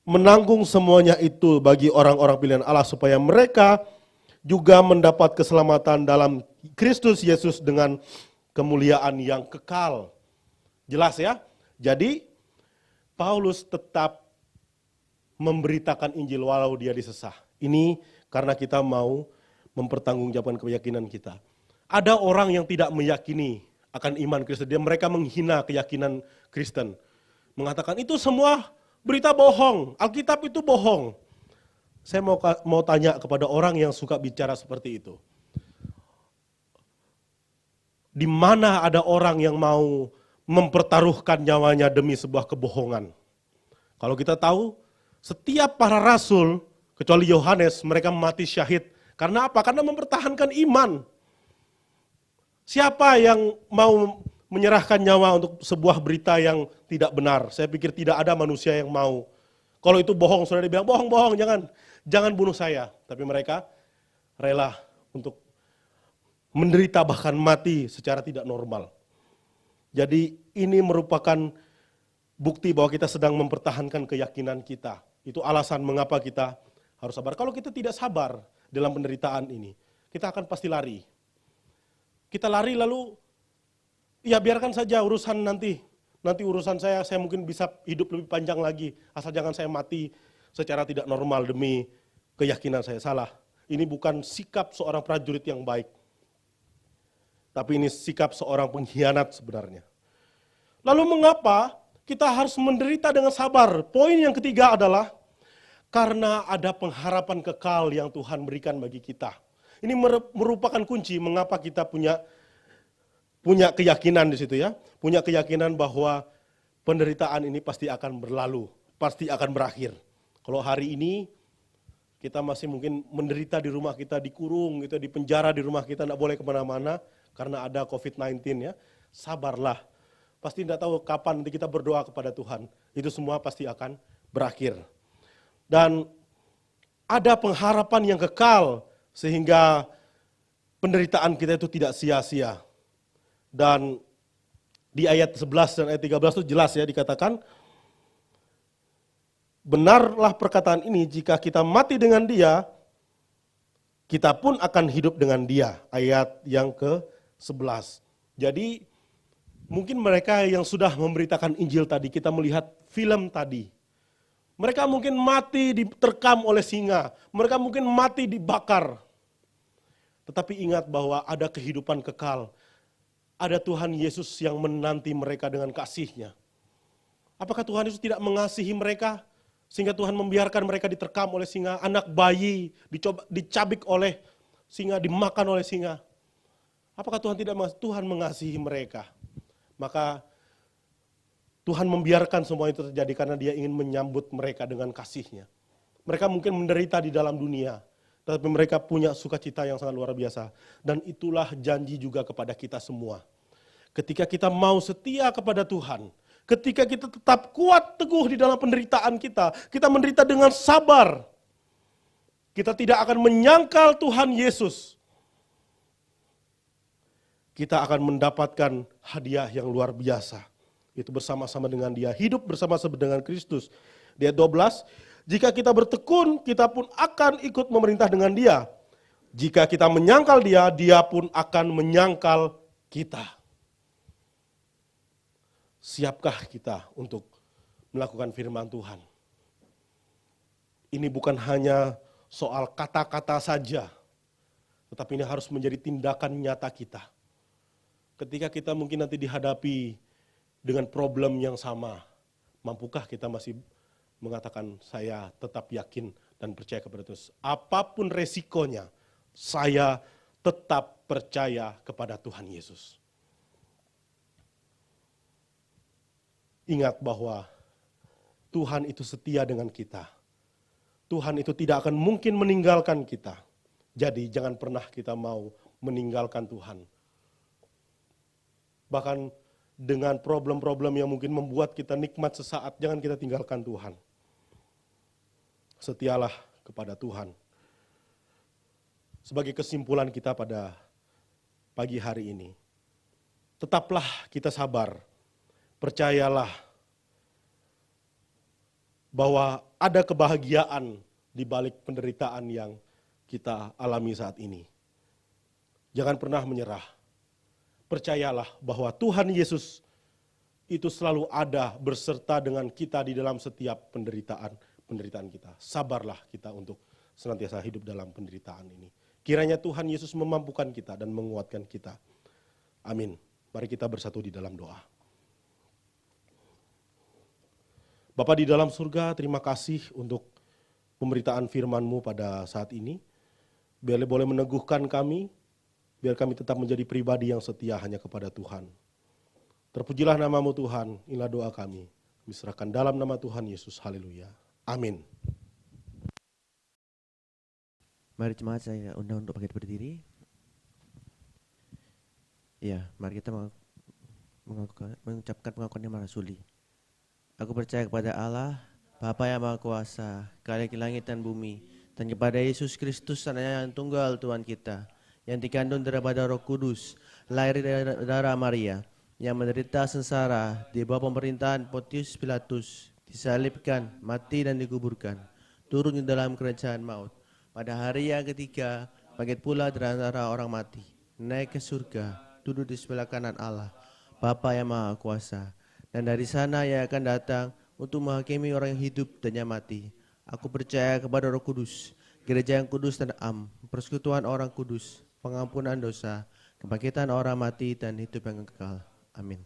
menanggung semuanya itu bagi orang-orang pilihan Allah, supaya mereka juga mendapat keselamatan dalam Kristus Yesus dengan kemuliaan yang kekal. Jelas ya? Jadi Paulus tetap memberitakan Injil walau dia disesah. Ini karena kita mau mempertanggungjawabkan keyakinan kita. Ada orang yang tidak meyakini akan iman Kristen. Mereka menghina keyakinan Kristen. Mengatakan itu semua berita bohong, Alkitab itu bohong. Saya mau tanya kepada orang yang suka bicara seperti itu. Di mana ada orang yang mau mempertaruhkan nyawanya demi sebuah kebohongan? Kalau kita tahu, setiap para rasul, kecuali Yohanes, mereka mati syahid. Karena apa? Karena mempertahankan iman. Siapa yang mau menyerahkan nyawa untuk sebuah berita yang tidak benar? Saya pikir tidak ada manusia yang mau. Kalau itu bohong, sudah dibilang bohong, jangan bunuh saya. Tapi mereka rela untuk menderita bahkan mati secara tidak normal. Jadi ini merupakan bukti bahwa kita sedang mempertahankan keyakinan kita. Itu alasan mengapa kita harus sabar. Kalau kita tidak sabar dalam penderitaan ini, kita akan pasti lari. Kita lari lalu, ya biarkan saja urusan nanti urusan saya mungkin bisa hidup lebih panjang lagi, asal jangan saya mati secara tidak normal demi keyakinan saya. Salah. Ini bukan sikap seorang prajurit yang baik. Tapi ini sikap seorang pengkhianat sebenarnya. Lalu mengapa kita harus menderita dengan sabar? Poin yang ketiga adalah karena ada pengharapan kekal yang Tuhan berikan bagi kita. Ini merupakan kunci mengapa kita punya punya keyakinan di situ ya, punya keyakinan bahwa penderitaan ini pasti akan berlalu, pasti akan berakhir. Kalau hari ini kita masih mungkin menderita di rumah kita, dikurung gitu, di penjara di rumah kita, tidak boleh kemana-mana karena ada COVID-19 ya. Sabarlah, pasti tidak tahu kapan nanti kita berdoa kepada Tuhan. Itu semua pasti akan berakhir. Dan ada pengharapan yang kekal sehingga penderitaan kita itu tidak sia-sia. Dan di ayat 11 dan ayat 13 itu jelas ya dikatakan, benarlah perkataan ini, jika kita mati dengan Dia, kita pun akan hidup dengan Dia. Ayat yang ke-11. Jadi mungkin mereka yang sudah memberitakan Injil tadi, kita melihat film tadi. Mereka mungkin mati diterkam oleh singa, mereka mungkin mati dibakar. Tetapi ingat bahwa ada kehidupan kekal. Ada Tuhan Yesus yang menanti mereka dengan kasih-Nya. Apakah Tuhan Yesus tidak mengasihi mereka? Sehingga Tuhan membiarkan mereka diterkam oleh singa, anak bayi dicabik oleh singa, dimakan oleh singa. Apakah Tuhan tidak mengasihi? Tuhan mengasihi mereka. Maka Tuhan membiarkan semua itu terjadi karena Dia ingin menyambut mereka dengan kasih-Nya. Mereka mungkin menderita di dalam dunia, tetapi mereka punya sukacita yang sangat luar biasa. Dan itulah janji juga kepada kita semua. Ketika kita mau setia kepada Tuhan, ketika kita tetap kuat teguh di dalam penderitaan kita menderita dengan sabar. Kita tidak akan menyangkal Tuhan Yesus. Kita akan mendapatkan hadiah yang luar biasa. Itu bersama-sama dengan Dia, hidup bersama-sama dengan Kristus. Di ayat 12, jika kita bertekun, kita pun akan ikut memerintah dengan Dia. Jika kita menyangkal Dia, Dia pun akan menyangkal kita. Siapkah kita untuk melakukan firman Tuhan? Ini bukan hanya soal kata-kata saja, tetapi ini harus menjadi tindakan nyata kita. Ketika kita mungkin nanti dihadapi dengan problem yang sama, mampukah kita masih mengatakan saya tetap yakin dan percaya kepada Tuhan? Apapun resikonya, saya tetap percaya kepada Tuhan Yesus. Ingat bahwa Tuhan itu setia dengan kita. Tuhan itu tidak akan mungkin meninggalkan kita. Jadi jangan pernah kita mau meninggalkan Tuhan. Bahkan dengan problem-problem yang mungkin membuat kita nikmat sesaat, jangan kita tinggalkan Tuhan. Setialah kepada Tuhan. Sebagai kesimpulan kita pada pagi hari ini, tetaplah kita sabar. Percayalah bahwa ada kebahagiaan di balik penderitaan yang kita alami saat ini. Jangan pernah menyerah. Percayalah bahwa Tuhan Yesus itu selalu ada berserta dengan kita di dalam setiap penderitaan kita. Sabarlah kita untuk senantiasa hidup dalam penderitaan ini. Kiranya Tuhan Yesus memampukan kita dan menguatkan kita. Amin. Mari kita bersatu di dalam doa. Bapa di dalam surga, terima kasih untuk pemberitaan firman-Mu pada saat ini. Biar boleh meneguhkan kami, biar kami tetap menjadi pribadi yang setia hanya kepada Tuhan. Terpujilah nama-Mu Tuhan, inilah doa kami. Kami serahkan dalam nama Tuhan Yesus, haleluya. Amin. Mari jemaat saya undang untuk bangkit berdiri. Ya, mari kita mengucapkan pengakuan yang rasuli. Aku percaya kepada Allah, Bapa yang Maha Kuasa, Khalik langit dan bumi, dan kepada Yesus Kristus, Anaknya yang tunggal Tuhan kita, yang dikandung daripada Roh Kudus, lahir dari darah Maria, yang menderita sengsara di bawah pemerintahan Pontius Pilatus, disalibkan, mati dan dikuburkan, turun di dalam kerajaan maut. Pada hari yang ketiga, bangkit pula dari antara orang mati, naik ke surga, duduk di sebelah kanan Allah, Bapa yang Maha Kuasa. Dan dari sana Ia akan datang untuk menghakimi orang yang hidup dan yang mati. Aku percaya kepada Roh Kudus, gereja yang kudus dan am, persekutuan orang kudus, pengampunan dosa, kebangkitan orang mati dan hidup yang kekal. Amin.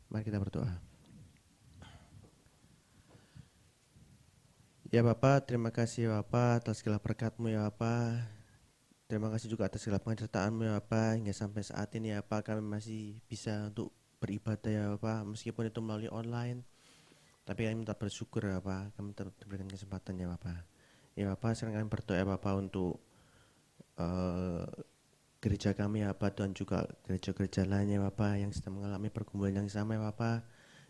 Mari kita berdoa. Ya Bapa, terima kasih Bapa atas segala berkat-Mu ya Bapa. Terima kasih juga atas segala penyertaan-Mu ya Bapa, hingga sampai saat ini ya Bapa kami masih bisa untuk beribadah ya Bapa, meskipun itu melalui online. Tapi kami tetap bersyukur ya Bapa, kami tetap diberikan kesempatan ya Bapa. Ya Bapa, sekarang kami berdoa ya Bapa untuk gereja kami ya Bapa, dan juga gereja-gereja lainnya ya Bapa yang sedang mengalami pergumulan yang sama ya Bapa.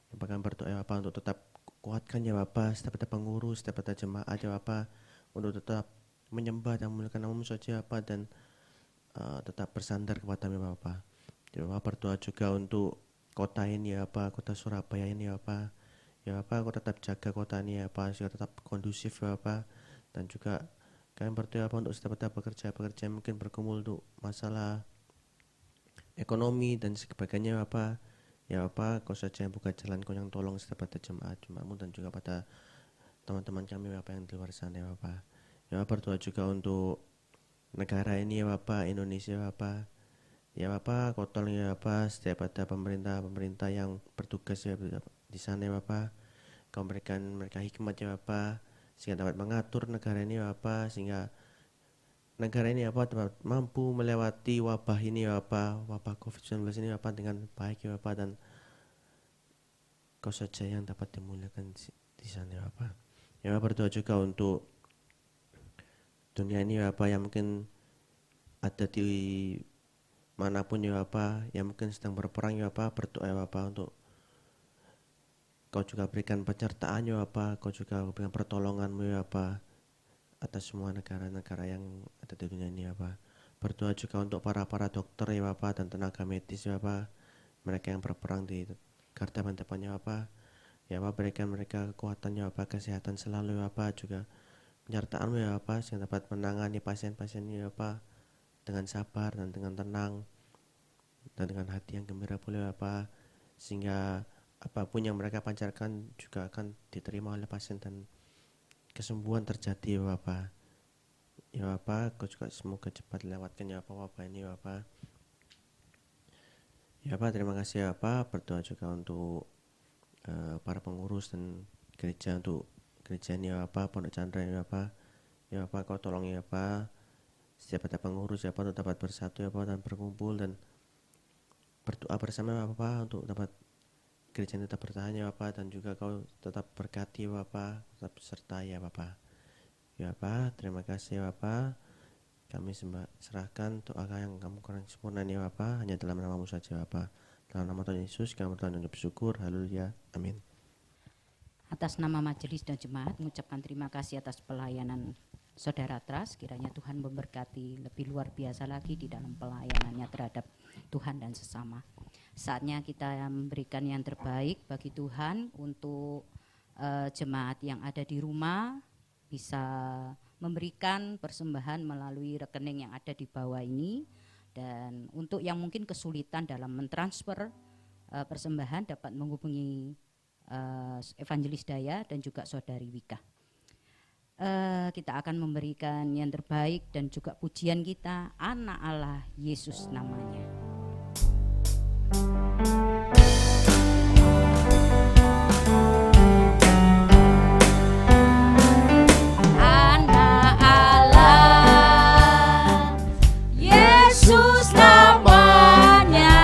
Ya Bapa, kami berdoa ya Bapa untuk tetap kuatkan ya Bapa setiap ada pengurus, setiap ada jemaat ya Bapa, untuk tetap menyembah dan memuliakan nama-Mu saja Bapa, dan tetap bersandar kepada-Mu ya Bapa. Ya Bapa, berdoa juga untuk kota ini ya Bapa, kota Surabaya ini ya Bapa. Ya Bapa, Kau tetap jaga kota ini ya Bapa, supaya tetap kondusif ya Bapa. Dan juga kami berdoa Bapa untuk setiap ada pekerja-pekerja yang mungkin bergumul untuk masalah ekonomi dan sebagainya ya Bapa. Ya Bapa, Kau saja yang buka jalan, Kau yang tolong setiap ada jemaat-jemaat-Mu, dan juga pada teman-teman kami ya Bapa yang di luar sana ya Bapa. Ya Bapa, berdoa juga untuk negara ini ya Bapa, Indonesia ya Bapa. Ya Bapa, Kau tolong ya Bapa setiap ada pemerintah yang bertugas ya di sana ya Bapa. Kau berikan mereka hikmat ya Bapa, sehingga dapat mengatur negara ini ya Bapa, sehingga negara ini ya Bapa dapat mampu melewati wabah ini ya Bapa, wabah COVID-19 ini ya Bapa dengan baik ya Bapa, dan Kau saja yang dapat dimuliakan di sana ya Bapa. Ya Bapa, berdoa juga untuk dunia ini ya Bapa yang mungkin ada di manapun ya Bapa, yang mungkin sedang berperang ya Bapa, berdoa ya Bapa untuk Kau juga berikan penyertaan ya Bapa, Kau juga berikan pertolongan-Mu ya Bapa atas semua negara-negara yang ada di dunia ini ya Bapa. Berdoa juga untuk para dokter ya Bapa dan tenaga medis ya Bapa, mereka yang berperang di garda depan ya Bapa. Ya Bapa, berikan mereka kekuatan ya Bapa, kesehatan selalu ya Bapa, juga penyertaan-Mu ya Bapa, sehingga dapat menangani pasien-pasien ya Bapa dengan sabar dan dengan tenang dan dengan hati yang gembira pula ya Bapa, sehingga apapun yang mereka pancarkan juga akan diterima oleh pasien dan kesembuhan terjadi ya Bapa. Ya Bapa, Kau juga semoga cepat lewatkan ya Bapa wabah ini ya Bapa. Ya Bapa, terima kasih ya Bapa. Berdoa juga untuk para pengurus dan gereja, untuk gereja ini ya Bapa, Pondok Chandra ya Bapa. Ya Bapa, Kau tolong ya Bapa setiap ada pengurus ya Bapa untuk dapat bersatu ya Bapa dan berkumpul dan berdoa bersama ya Bapa untuk dapat gereja ini tetap bertahan ya Bapa, dan juga Kau tetap berkati ya Bapa, tetap sertai ya Bapa. Ya Bapa, terima kasih ya Bapa. Kami serahkan doa yang Kamu kurang sempurna ya Bapa, hanya dalam nama-Mu saja Bapa. Dalam nama Tuhan Yesus kami berdoa dan bersyukur. Haleluya. Amin. Atas nama majelis dan jemaat mengucapkan terima kasih atas pelayanan Saudara Tras. Kiranya Tuhan memberkati lebih luar biasa lagi di dalam pelayanannya terhadap Tuhan dan sesama. Saatnya kita memberikan yang terbaik bagi Tuhan untuk jemaat yang ada di rumah bisa memberikan persembahan melalui rekening yang ada di bawah ini. Dan untuk yang mungkin kesulitan dalam mentransfer persembahan dapat menghubungi Evangelis Daya dan juga Saudari Wika. Kita akan memberikan yang terbaik dan juga pujian kita, Anak Allah Yesus namanya. Anak Allah, Yesus namanya,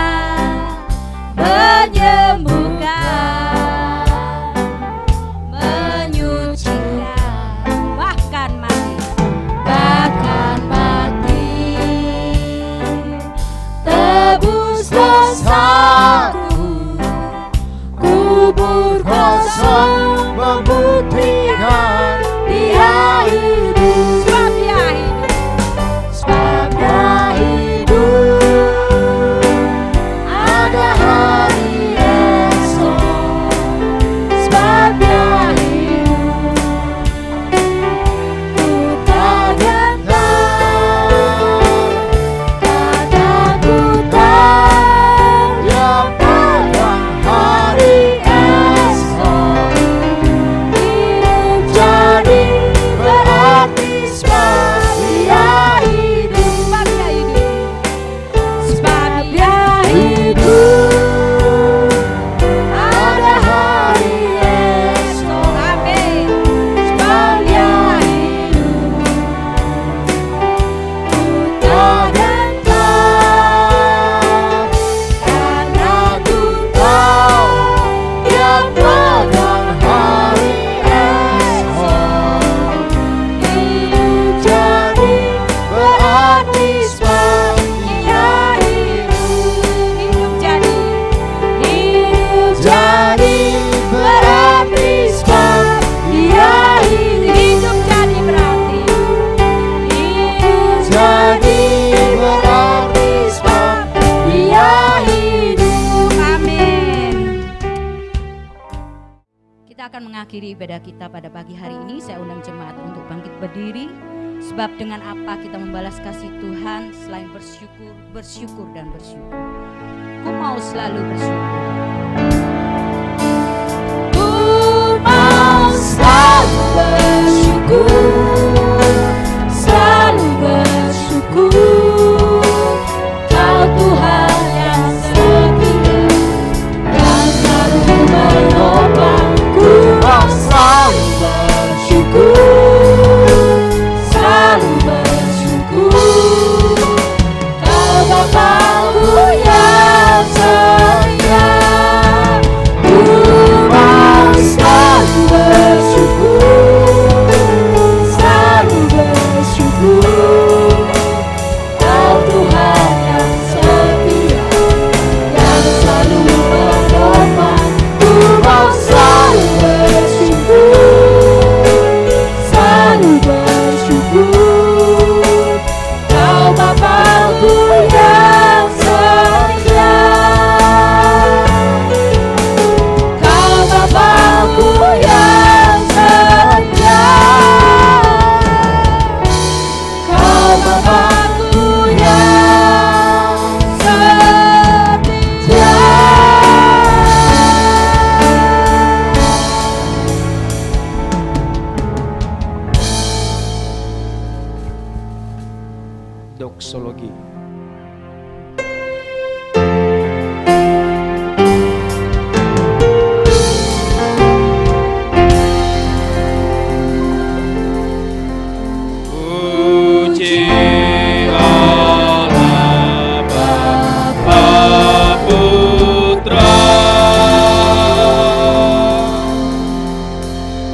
menyembuhkan, menyucikan, bahkan mati, mengakhiri ibadah kita pada pagi hari ini, saya undang jemaat untuk bangkit berdiri. Sebab dengan apa kita membalas kasih Tuhan selain bersyukur, bersyukur dan bersyukur. Ku mau selalu bersyukur. Ku mau selalu bersyukur, selalu bersyukur. Kau Tuhan yang setia, yang selalu menopang. Ku mau selalu bersyukur, selalu bersyukur. Kau Bapa-Ku yang setia. Ku mau selalu bersyukur, selalu bersyukur. Kau Tuhan yang setia, yang selalu menopang. Ku mau selalu bersyukur, selalu bersyukur. Kau Bapa-Ku yang setia. Kau Bapa-Ku yang setia. Kau Bapa-Ku yang setia. Doksologi. Puji Allah Bapa Putra,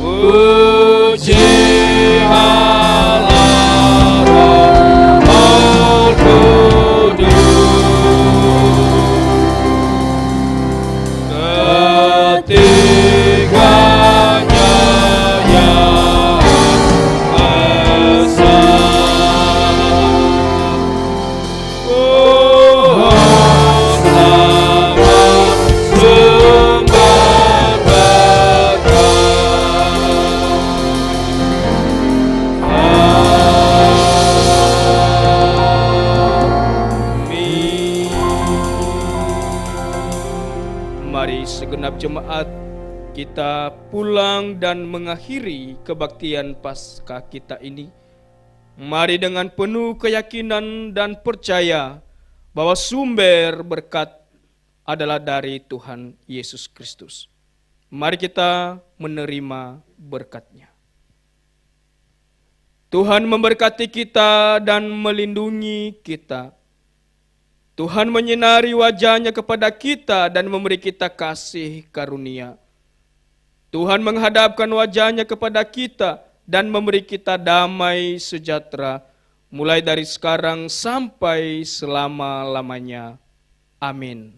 puji Allah Roh Kudus, ketiganya yang esa. Sumber berkat. Mari segenap jemaat kita pulang dan mengakhiri kebaktian Paskah kita ini. Mari dengan penuh keyakinan dan percaya bahwa sumber berkat adalah dari Tuhan Yesus Kristus. Mari kita menerima berkat-Nya. Tuhan memberkati kita dan melindungi kita. Tuhan menyinari wajah-Nya kepada kita dan memberi kita kasih karunia. Tuhan menghadapkan wajah-Nya kepada kita dan memberi kita damai sejahtera, mulai dari sekarang sampai selama-lamanya. Amin.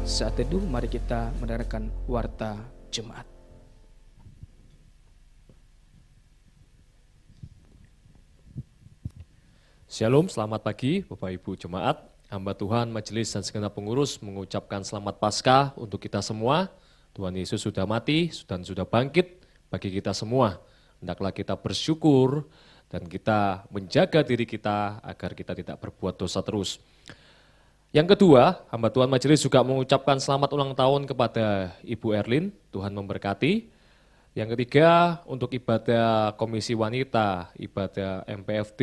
Saat teduh, mari kita mendengarkan warta jemaat. Shalom, selamat pagi Bapak Ibu Jemaat, hamba Tuhan, majelis dan segenap pengurus mengucapkan selamat Paskah untuk kita semua. Tuhan Yesus sudah mati dan sudah bangkit bagi kita semua. Hendaklah kita bersyukur dan kita menjaga diri kita agar kita tidak berbuat dosa terus. Yang kedua, hamba Tuhan majelis juga mengucapkan selamat ulang tahun kepada Ibu Erlin, Tuhan memberkati. Yang ketiga, untuk ibadah Komisi Wanita, ibadah MPFD,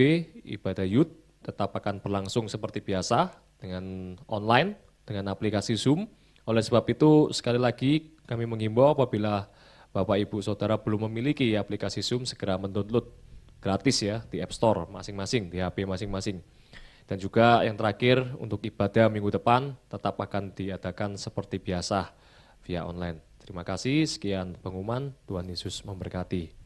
ibadah Youth tetap akan berlangsung seperti biasa dengan online, dengan aplikasi Zoom. Oleh sebab itu, sekali lagi kami menghimbau apabila Bapak Ibu Saudara belum memiliki aplikasi Zoom, segera mendownload gratis ya di App Store masing-masing, di HP masing-masing. Dan juga yang terakhir untuk ibadah minggu depan tetap akan diadakan seperti biasa via online. Terima kasih, sekian pengumuman, Tuhan Yesus memberkati.